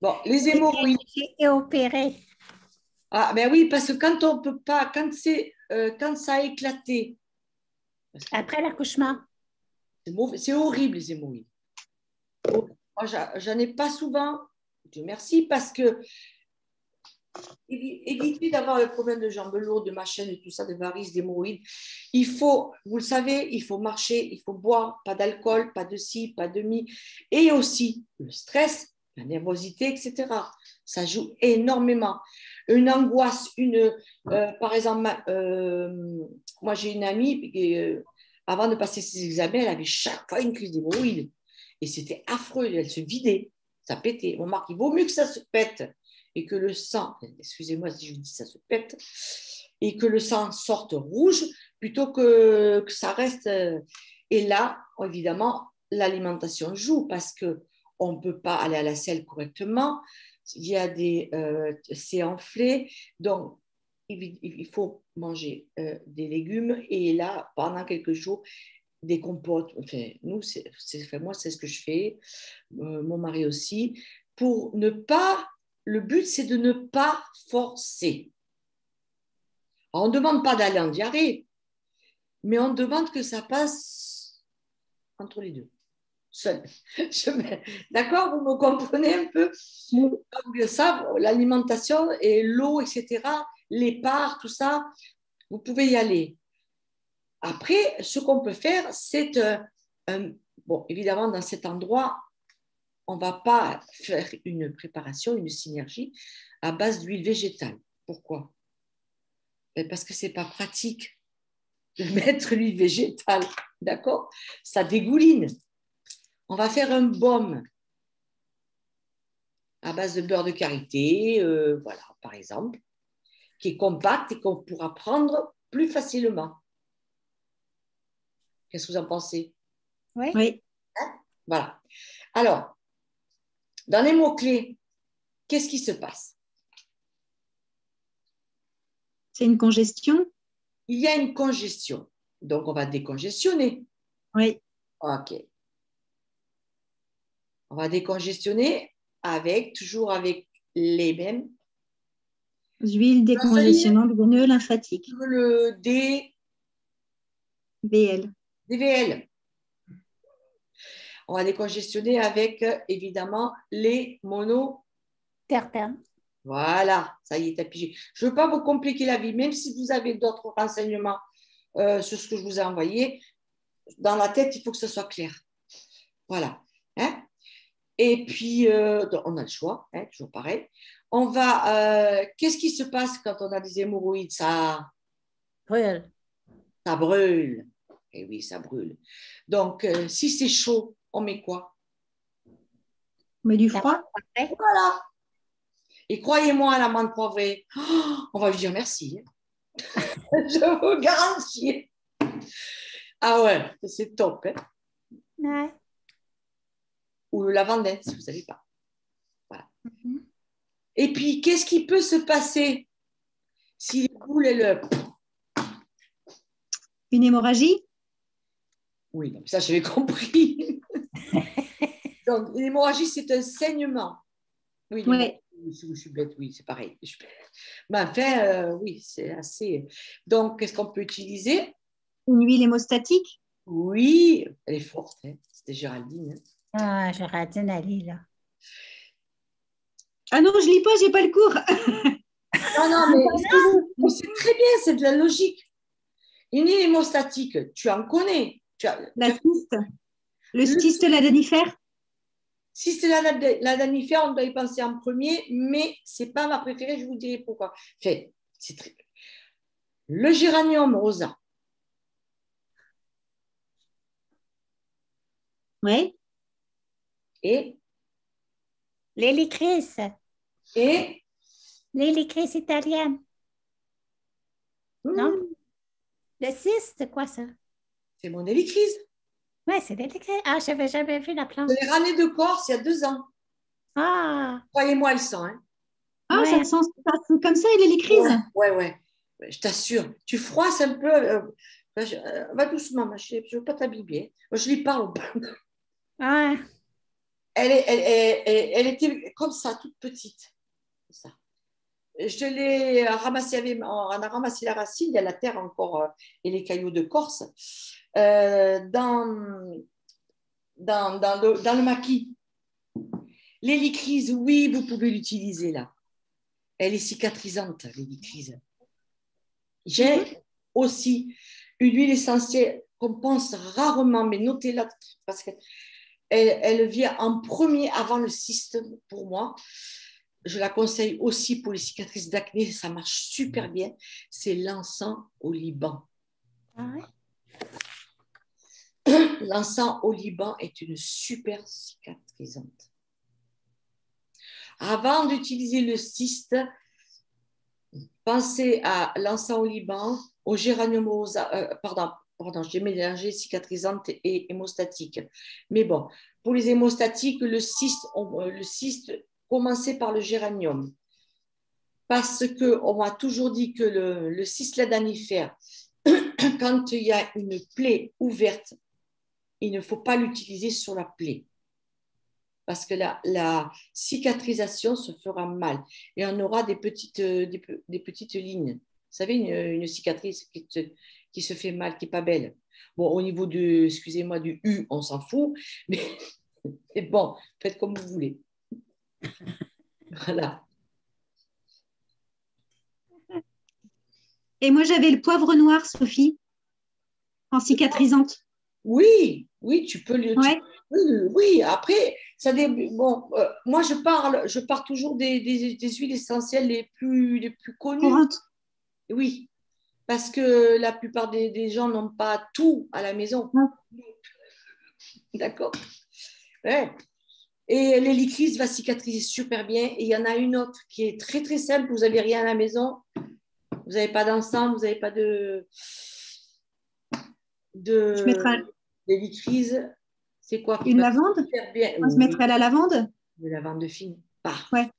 Speaker 1: Bon, les hémorroïdes.
Speaker 2: J'ai été opérée.
Speaker 1: Ah, ben oui, parce que quand on peut pas, quand ça a éclaté.
Speaker 2: Après l'accouchement.
Speaker 1: C'est horrible les hémorroïdes. Moi, j'en ai pas souvent. Dieu merci, parce que éviter d'avoir le problème de jambes lourdes, de machin et tout ça, de varices, d'hémorroïdes. Il faut, vous le savez, il faut marcher, il faut boire, pas d'alcool, pas de ci, pas de mi. Et aussi le stress, la nervosité, etc. Ça joue énormément. Une angoisse, par exemple, moi j'ai une amie qui, avant de passer ses examens, elle avait chaque fois une crise d'hémorroïdes. Et c'était affreux, elle se vidait, ça pétait. On remarque, il vaut mieux que ça se pète et que le sang, excusez-moi si je dis ça se pète, et que le sang sorte rouge plutôt que ça reste. Et là, évidemment, l'alimentation joue parce qu'on ne peut pas aller à la selle correctement. Il y a c'est enflé, donc il faut manger des légumes et là, pendant quelques jours, des compotes. Enfin, moi, c'est ce que je fais, mon mari aussi, pour ne pas. Le but, c'est de ne pas forcer. Alors, on ne demande pas d'aller en diarrhée, mais on demande que ça passe entre les deux. Seul. D'accord, vous me comprenez un peu? Donc, ça, l'alimentation et l'eau, etc., les parts, tout ça, vous pouvez y aller. Après, ce qu'on peut faire, c'est, bon, évidemment, dans cet endroit, on ne va pas faire une préparation, une synergie à base d'huile végétale. Pourquoi? Parce que ce n'est pas pratique de mettre l'huile végétale, d'accord? Ça dégouline. On va faire un baume à base de beurre de karité, voilà, par exemple, qui est compact et qu'on pourra prendre plus facilement. Qu'est-ce que vous en pensez?
Speaker 6: Oui.
Speaker 1: Hein? Voilà. Alors, dans les mots-clés, qu'est-ce qui se passe?
Speaker 6: C'est une congestion?
Speaker 1: Il y a une congestion. Donc, on va décongestionner.
Speaker 6: Oui.
Speaker 1: OK. On va décongestionner toujours avec les mêmes.
Speaker 6: Huile décongestionnante veineux lymphatique.
Speaker 1: Le
Speaker 6: BL.
Speaker 1: DVL. On va décongestionner avec, évidemment, les
Speaker 2: Terpènes.
Speaker 1: Voilà, ça y est, t'as pigé. Je ne veux pas vous compliquer la vie, même si vous avez d'autres renseignements sur ce que je vous ai envoyé. Dans la tête, il faut que ce soit clair. Voilà. Hein? Et puis, on a le choix, hein, toujours pareil. On va. Qu'est-ce qui se passe quand on a des hémorroïdes? Ça
Speaker 2: Brûle.
Speaker 1: brûle. Eh oui, ça brûle. Donc, si c'est chaud, on met quoi?
Speaker 6: On met du froid.
Speaker 1: Voilà. Et croyez-moi, la menthe poivrée, on va lui dire merci. Je vous garantis. Ah ouais, c'est top. Hein?
Speaker 2: Ouais.
Speaker 1: Ou le lavandin, si vous ne savez pas. Voilà. Et puis, qu'est-ce qui peut se passer si les boules,
Speaker 6: Une hémorragie?
Speaker 1: Oui, donc ça, j'avais compris. Donc, l'hémorragie, c'est un saignement. Oui, je suis bête, oui, c'est pareil. Mais enfin, oui, c'est assez. Donc, qu'est-ce qu'on peut utiliser?
Speaker 6: Une huile hémostatique?
Speaker 1: Oui, elle est forte, hein. C'était Géraldine. Hein.
Speaker 2: Ah, Géraldine, elle est là.
Speaker 6: Ah non, je lis pas, j'ai pas le cours.
Speaker 1: Non, mais c'est très bien, c'est de la logique. Une huile hémostatique, tu en connais.
Speaker 6: La cyste. Le cyste ladanifère?
Speaker 1: Si c'est la danifère, on doit y penser en premier, mais ce n'est pas ma préférée, je vous dirai pourquoi. Enfin, le géranium rosa.
Speaker 6: Oui.
Speaker 1: Et
Speaker 2: L'hélicris.
Speaker 1: Et
Speaker 2: L'hélicris italienne. Non? Le cyste, c'est quoi ça?
Speaker 1: C'est mon hélicrise.
Speaker 2: Oui, c'est l'hélicris. Ah, je n'avais jamais vu la plante.
Speaker 1: Je l'ai ramenée de Corse il y a 2 ans.
Speaker 2: Ah!
Speaker 1: Croyez-moi, elle sent. Hein.
Speaker 6: Ah,
Speaker 2: ouais.
Speaker 6: ça sent comme ça, il est l'hélicrise.
Speaker 1: Ouais. Je t'assure. Tu froisses un peu. Va doucement, ma chérie. Je ne veux pas t'abîmer. Moi, je lui parle.
Speaker 2: Ouais.
Speaker 1: Elle était comme ça, toute petite. Ça. Je l'ai ramassée, on a ramassé la racine, il y a la terre encore et les cailloux de Corse dans le maquis. L'hélicrise, oui, vous pouvez l'utiliser là. Elle est cicatrisante, l'hélicrise. J'ai aussi une huile essentielle qu'on pense rarement, mais notez-la parce qu'elle vient en premier avant le cyste pour moi. Je la conseille aussi pour les cicatrices d'acné, ça marche super bien. C'est l'encens au Liban.
Speaker 2: Ah ouais?
Speaker 1: L'encens au Liban est une super cicatrisante. Avant d'utiliser le cyste, pensez à l'encens au Liban, au géranium rosa, pardon, j'ai mélangé cicatrisante et hémostatique. Mais bon, pour les hémostatiques, le cyste, commencez par le géranium. Parce qu'on m'a toujours dit que le cyste ladanifère, quand il y a une plaie ouverte, il ne faut pas l'utiliser sur la plaie. Parce que la cicatrisation se fera mal. Et on aura des petites lignes. Vous savez, une cicatrice qui se fait mal, qui n'est pas belle. Bon, au niveau excusez-moi, du U, on s'en fout. Mais bon, faites comme vous voulez. Voilà.
Speaker 6: Et moi, j'avais le poivre noir, Sophie, en cicatrisante.
Speaker 1: Oui, tu peux le.
Speaker 6: Ouais.
Speaker 1: Oui, après, moi, je pars toujours des huiles essentielles les plus connues.
Speaker 6: Courantes.
Speaker 1: Oui, parce que la plupart des gens n'ont pas tout à la maison.
Speaker 6: Non.
Speaker 1: D'accord. Ouais. Et l'hélicryse va cicatriser super bien. Et il y en a une autre qui est très, très simple. Vous n'avez rien à la maison. Vous n'avez pas d'encens, vous n'avez pas d'hélicryse. C'est quoi?
Speaker 6: Une lavande?
Speaker 1: Bien.
Speaker 6: On se mettrait à la lavande?
Speaker 1: De lavande fine.
Speaker 6: Ouais.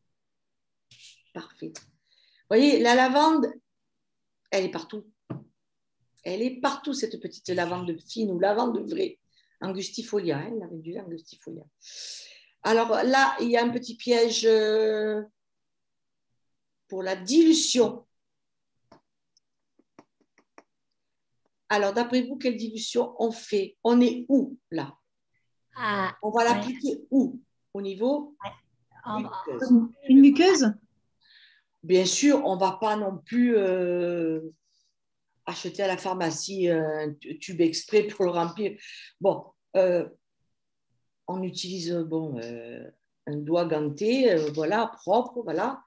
Speaker 1: Parfait. Vous voyez, la lavande, elle est partout. Elle est partout, cette petite lavande fine ou lavande vraie. Angustifolia, hein, elle avait du angustifolia. Alors là, il y a un petit piège pour la dilution. Alors, d'après vous, quelle dilution on fait? On est où, là? On va l'appliquer où? Au niveau
Speaker 6: une muqueuse?
Speaker 1: Bien sûr, on ne va pas non plus acheter à la pharmacie un tube exprès pour le remplir. Bon, on utilise un doigt ganté, voilà, propre, voilà.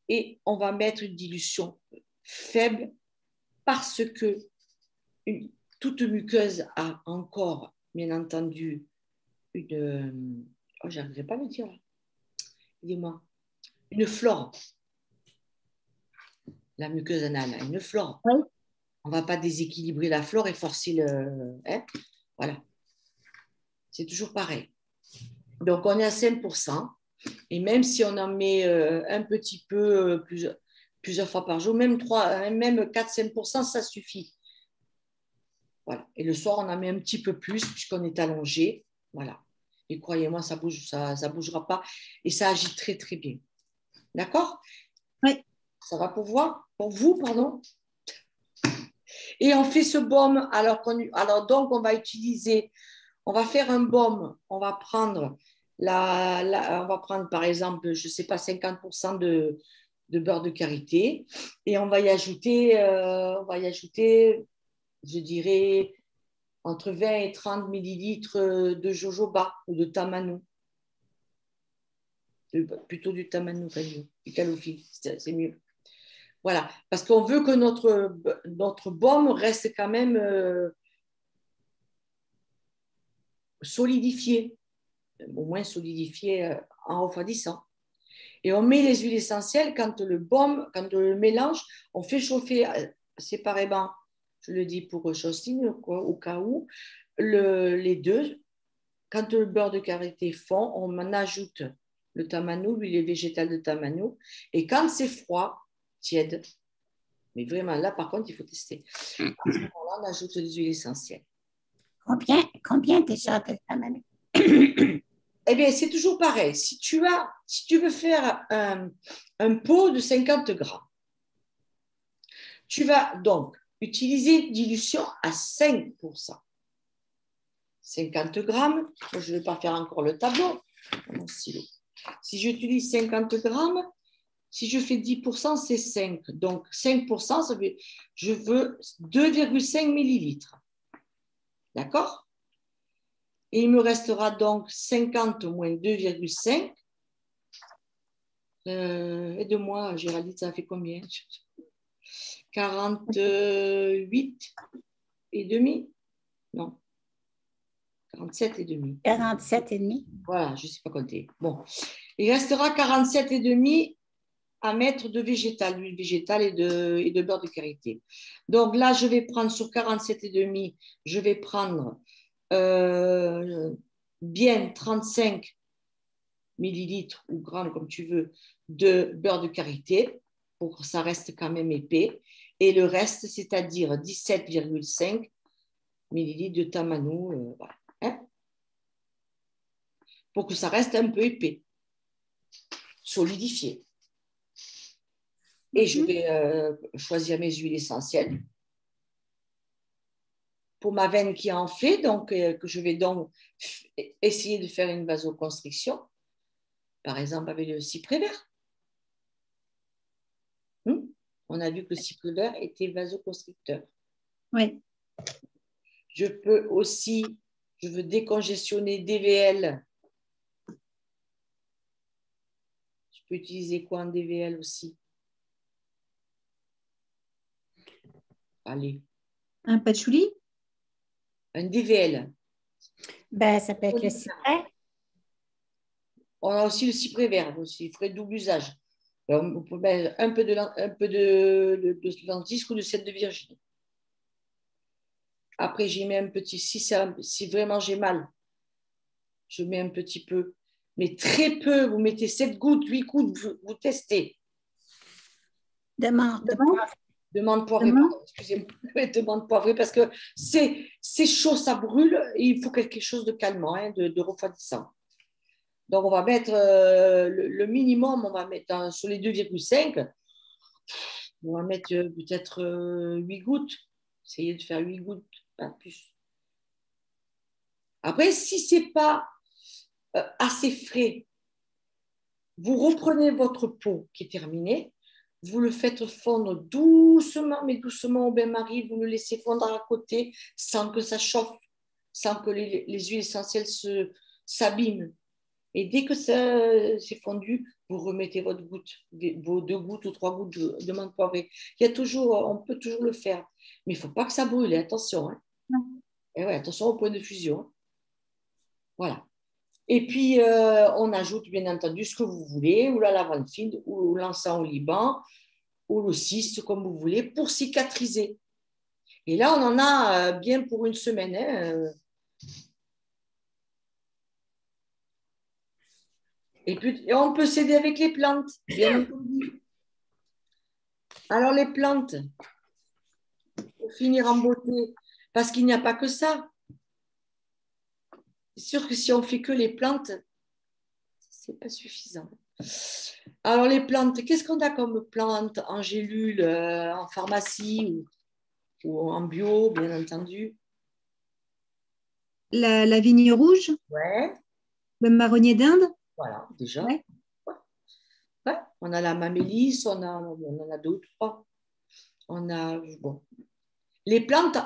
Speaker 1: Et on va mettre une dilution faible parce que toute muqueuse a encore, bien entendu, une... Oh, j'arriverai pas à le dire. Dis-moi. Une flore. La muqueuse anale a une flore.
Speaker 6: Oui.
Speaker 1: On ne va pas déséquilibrer la flore et forcer le... Hein? Voilà. C'est toujours pareil. Donc, on est à 5%. Et même si on en met un petit peu, plusieurs fois par jour, même 4-5%, ça suffit. Voilà. Et le soir, on en met un petit peu plus puisqu'on est allongé. Voilà. Et croyez-moi, ça bougera pas. Et ça agit très, très bien. D'accord?
Speaker 6: Oui.
Speaker 1: Ça va pour vous, pardon. Et on fait ce baume. Alors donc, on va utiliser, on va faire un baume. On va prendre on va prendre par exemple, je ne sais pas, 50% de beurre de karité. Et on va y ajouter, je dirais, entre 20 et 30 millilitres de jojoba ou de tamano. Plutôt du tamano, du calophylle, c'est mieux. Voilà, parce qu'on veut que notre baume reste quand même solidifié, au moins solidifié en refroidissant. Et on met les huiles essentielles quand quand le mélange, on fait chauffer séparément, je le dis pour Chaucine, au cas où, les deux. Quand le beurre de karité fond, on en ajoute le tamano, l'huile végétale de tamano. Et quand c'est froid, tiède, mais vraiment là, par contre, il faut tester. À ce moment-là, on ajoute les huiles essentielles.
Speaker 2: Combien déjà de tamano?
Speaker 1: Eh bien, c'est toujours pareil. Si tu veux faire un pot de 50 grammes, tu vas donc utiliser une dilution à 5%. 50 grammes, je ne vais pas faire encore le tableau, mon stylo. Si j'utilise 50 grammes, si je fais 10%, c'est 5. Donc, 5%, ça veut, je veux 2,5 millilitres. D'accord? Et il me restera donc 50 moins 2,5. Aide-moi, Géraldine, ça fait combien? 48 et demi? Non. 47 et demi.
Speaker 2: 47 et demi.
Speaker 1: Voilà, je ne sais pas compter. Bon, il restera 47 et demi à mettre de végétal, d'huile végétale et de beurre de karité. Donc là, je vais prendre sur 47 et demi, je vais prendre bien 35 millilitres ou grammes, comme tu veux, de beurre de karité pour que ça reste quand même épais. Et le reste, c'est-à-dire 17,5 millilitres de tamano, voilà. Hein? Pour que ça reste un peu épais, solidifié. Et je vais choisir mes huiles essentielles. Pour ma veine qui en fait, donc que je vais donc essayer de faire une vasoconstriction, par exemple avec le cyprès vert. On a vu que le cyprès vert était vasoconstricteur.
Speaker 6: Oui.
Speaker 1: Je peux aussi, je veux décongestionner DVL. Je peux utiliser quoi en DVL aussi? Allez.
Speaker 6: Un patchouli?
Speaker 1: un DVL.
Speaker 2: Ben, ça peut être le cyprès.
Speaker 1: On a aussi le cyprès vert, aussi, il ferait double usage. On peut mettre un peu de lentisque ou de cèdre de Virginie. Après, j'y mets un petit, si vraiment j'ai mal, je mets un petit peu, mais très peu. Vous mettez 7 gouttes, 8 gouttes, vous testez.
Speaker 2: De menthe, de poivre.
Speaker 1: De menthe poivrée, excusez-moi, de menthe poivrée, parce que c'est chaud, ça brûle, et il faut quelque chose de calmant, hein, de refroidissant. Donc, on va mettre le minimum, on va mettre sur les 2,5, on va mettre peut-être 8 gouttes. Essayez de faire 8 gouttes, pas plus. Après, si ce n'est pas assez frais, vous reprenez votre pot qui est terminé, vous le faites fondre doucement, mais doucement au bain-marie, vous le laissez fondre à côté sans que ça chauffe, sans que les huiles essentielles s'abîment. Et dès que c'est fondu, vous remettez vos 2 gouttes ou 3 gouttes de menthe poivrée. On peut toujours le faire, mais il ne faut pas que ça brûle, attention. Hein. Et ouais, attention au point de fusion. Hein. Voilà. Et puis, on ajoute bien entendu ce que vous voulez, ou la lavande fine, ou l'encens au Liban, ou le cyste, comme vous voulez, pour cicatriser. Et là, on en a bien pour une semaine. Hein. Et puis, on peut s'aider avec les plantes, bien entendu. Alors, les plantes, pour finir en beauté, parce qu'il n'y a pas que ça. C'est sûr que si on fait que les plantes, c'est pas suffisant. Alors, les plantes, qu'est-ce qu'on a comme plantes en gélule, en pharmacie ou en bio, bien entendu?
Speaker 6: La vigne rouge.
Speaker 1: Ouais.
Speaker 6: Le marronnier d'Inde.
Speaker 1: Voilà, déjà.
Speaker 6: Ouais.
Speaker 1: Ouais. On a la mamélisse, on en a 2 ou 3. On a, bon. Les plantes,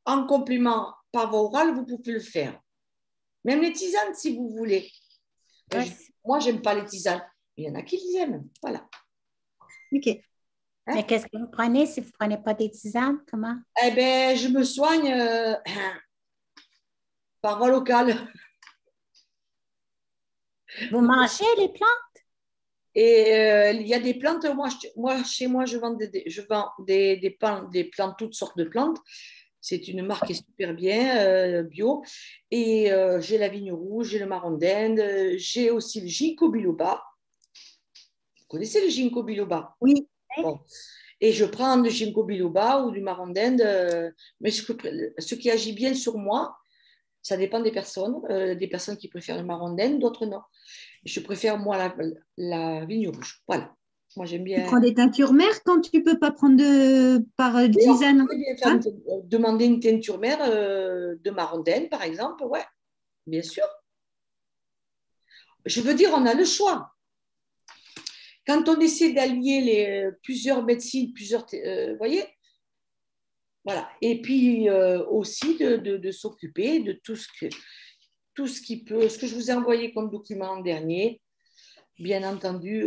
Speaker 1: en complément par voie orale, vous pouvez le faire. Même les tisanes, si vous voulez. Ouais. Moi, je n'aime pas les tisanes. Il y en a qui les aiment. Voilà.
Speaker 6: OK.
Speaker 2: Hein? Mais qu'est-ce que vous prenez si vous ne prenez pas des tisanes? Comment?
Speaker 1: Eh bien, je me soigne par voie locale.
Speaker 2: Vous mangez les plantes?
Speaker 1: Et il y a des plantes, chez moi, je vends des plantes, toutes sortes de plantes. C'est une marque qui est super bien, bio. Et j'ai la vigne rouge, j'ai le marron d'Inde, j'ai aussi le ginkgo biloba. Vous connaissez le ginkgo biloba?
Speaker 6: Oui.
Speaker 1: Bon. Et je prends du ginkgo biloba ou du marron d'Inde. Mais ce qui agit bien sur moi, ça dépend des personnes qui préfèrent le marron d'Inde, d'autres non. Je préfère, moi, la vigne rouge. Voilà. Moi, j'aime bien.
Speaker 6: Tu prends des teintures mères quand tu ne peux pas prendre par tisane.
Speaker 1: Demander une teinture mère de marron d'Inde, par exemple. Ouais, bien sûr. Je veux dire, on a le choix. Quand on essaie d'allier plusieurs médecines, vous voyez, voilà. Et puis aussi de s'occuper de tout ce qui peut, ce que je vous ai envoyé comme document en dernier, bien entendu,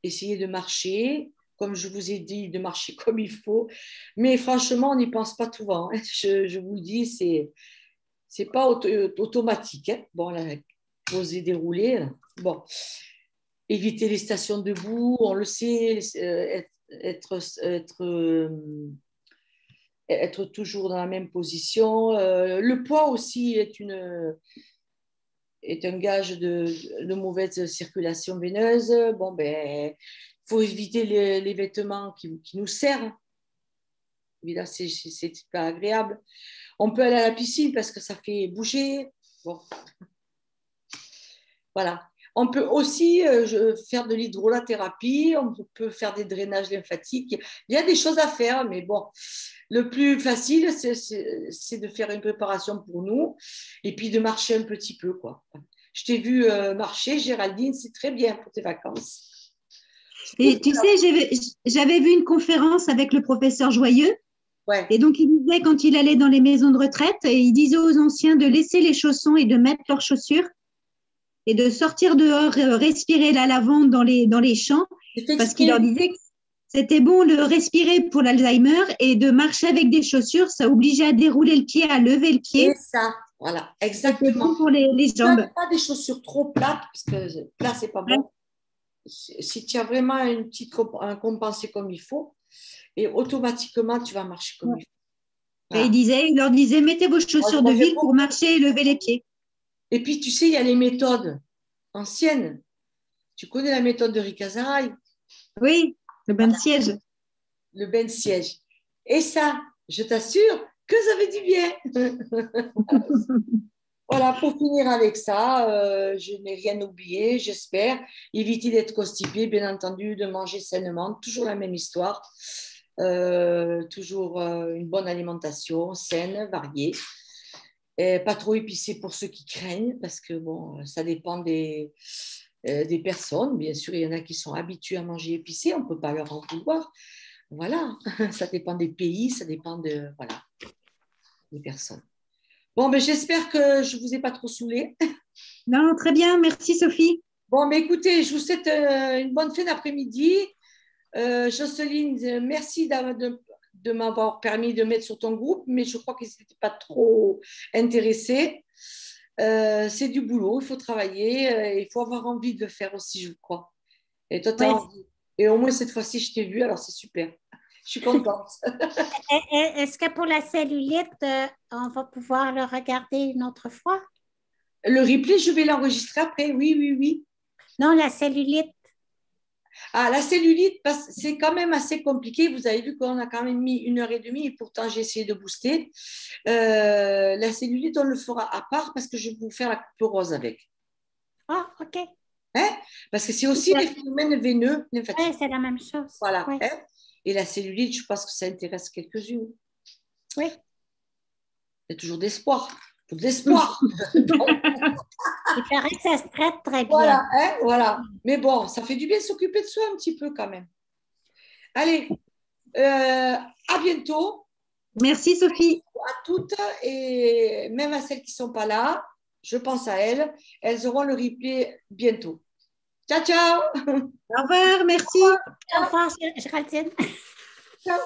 Speaker 1: essayer de marcher, comme je vous ai dit, de marcher comme il faut. Mais franchement, on n'y pense pas souvent. Hein. Je vous le dis, c'est pas automatique. Hein. Bon, là, poser, dérouler. Bon, éviter les stations debout, on le sait, être toujours dans la même position. Le poids aussi est un gage de mauvaise circulation veineuse. Bon, ben, faut éviter les vêtements qui nous serrent. Évidemment, c'est pas agréable. On peut aller à la piscine parce que ça fait bouger. Bon. Voilà. On peut aussi faire de l'hydrolathérapie, on peut faire des drainages lymphatiques. Il y a des choses à faire, mais bon, le plus facile, c'est de faire une préparation pour nous et puis de marcher un petit peu, quoi. Je t'ai vu marcher, Géraldine, c'est très bien pour tes vacances.
Speaker 6: Et tu sais, j'avais vu une conférence avec le professeur Joyeux.
Speaker 1: Ouais.
Speaker 6: Et donc, il disait, quand il allait dans les maisons de retraite, il disait aux anciens de laisser les chaussons et de mettre leurs chaussures et de sortir dehors, respirer la lavande dans les champs, parce qu'il leur disait que c'était bon de respirer pour l'Alzheimer et de marcher avec des chaussures. Ça obligeait à dérouler le pied, à lever le pied.
Speaker 1: C'est ça, voilà,
Speaker 6: C'était
Speaker 1: exactement.
Speaker 6: bon pour les
Speaker 1: Tu
Speaker 6: jambes.
Speaker 1: n'as pas des chaussures trop plates, parce que là, c'est pas bon. Si tu as vraiment un compensé comme il faut, et automatiquement, tu vas marcher comme il faut.
Speaker 6: Et
Speaker 1: Voilà.
Speaker 6: il leur disait, mettez vos chaussures de ville pour marcher et lever les pieds.
Speaker 1: Et puis, tu sais, il y a les méthodes anciennes. Tu connais la méthode de Ricazaraï,
Speaker 6: Oui, le bain de siège.
Speaker 1: le bain de siège. Et ça, je t'assure que ça fait du bien. Voilà, pour finir avec ça, je n'ai rien oublié, j'espère. Éviter d'être constipé, bien entendu, de manger sainement, toujours la même histoire. Toujours une bonne alimentation, saine, variée. Et pas trop épicée pour ceux qui craignent, parce que bon, ça dépend des personnes. Bien sûr, il y en a qui sont habitués à manger épicé, on ne peut pas leur en vouloir. Voilà, ça dépend des pays, ça dépend voilà, des personnes. Bon, mais j'espère que je ne vous ai pas trop saoulé.
Speaker 6: Non, très bien, merci Sophie.
Speaker 1: Bon, mais écoutez, je vous souhaite une bonne fin d'après-midi. Jocelyne, merci de m'avoir permis de mettre sur ton groupe, mais je crois qu'ils n'étaient pas trop intéressés. C'est du boulot, il faut travailler, il faut avoir envie de le faire aussi, je crois. Et toi, tu as envie. Et au moins, cette fois-ci, je t'ai vu, alors c'est super. Je suis contente.
Speaker 2: Est-ce que pour la cellulite, on va pouvoir le regarder une autre fois?
Speaker 1: Le replay, je vais l'enregistrer après, oui, oui, oui.
Speaker 2: Non, la cellulite.
Speaker 1: Ah, la cellulite, c'est quand même assez compliqué. Vous avez vu qu'on a quand même mis 1h30 et pourtant j'ai essayé de booster. La cellulite, on le fera à part parce que je vais vous faire la coupe rose avec.
Speaker 2: Ah, OK.
Speaker 1: Hein? Parce que c'est aussi les phénomènes veineux, lymphatiques.
Speaker 2: Oui, c'est la même chose.
Speaker 1: Voilà.
Speaker 2: Oui.
Speaker 1: Hein? Et la cellulite, je pense que ça intéresse quelques-unes.
Speaker 2: Oui.
Speaker 1: Il y a toujours d'espoir. Faut de l'espoir.
Speaker 2: Il paraît que ça se traite très bien.
Speaker 1: Voilà, hein? Voilà. Mais bon, ça fait du bien de s'occuper de soi un petit peu quand même. Allez, à bientôt.
Speaker 6: Merci Sophie.
Speaker 1: À toutes et même à celles qui ne sont pas là, je pense à elles. Elles auront le replay bientôt. Ciao, ciao.
Speaker 6: Au revoir, merci.
Speaker 2: Au revoir, Géraldine.
Speaker 1: Ciao.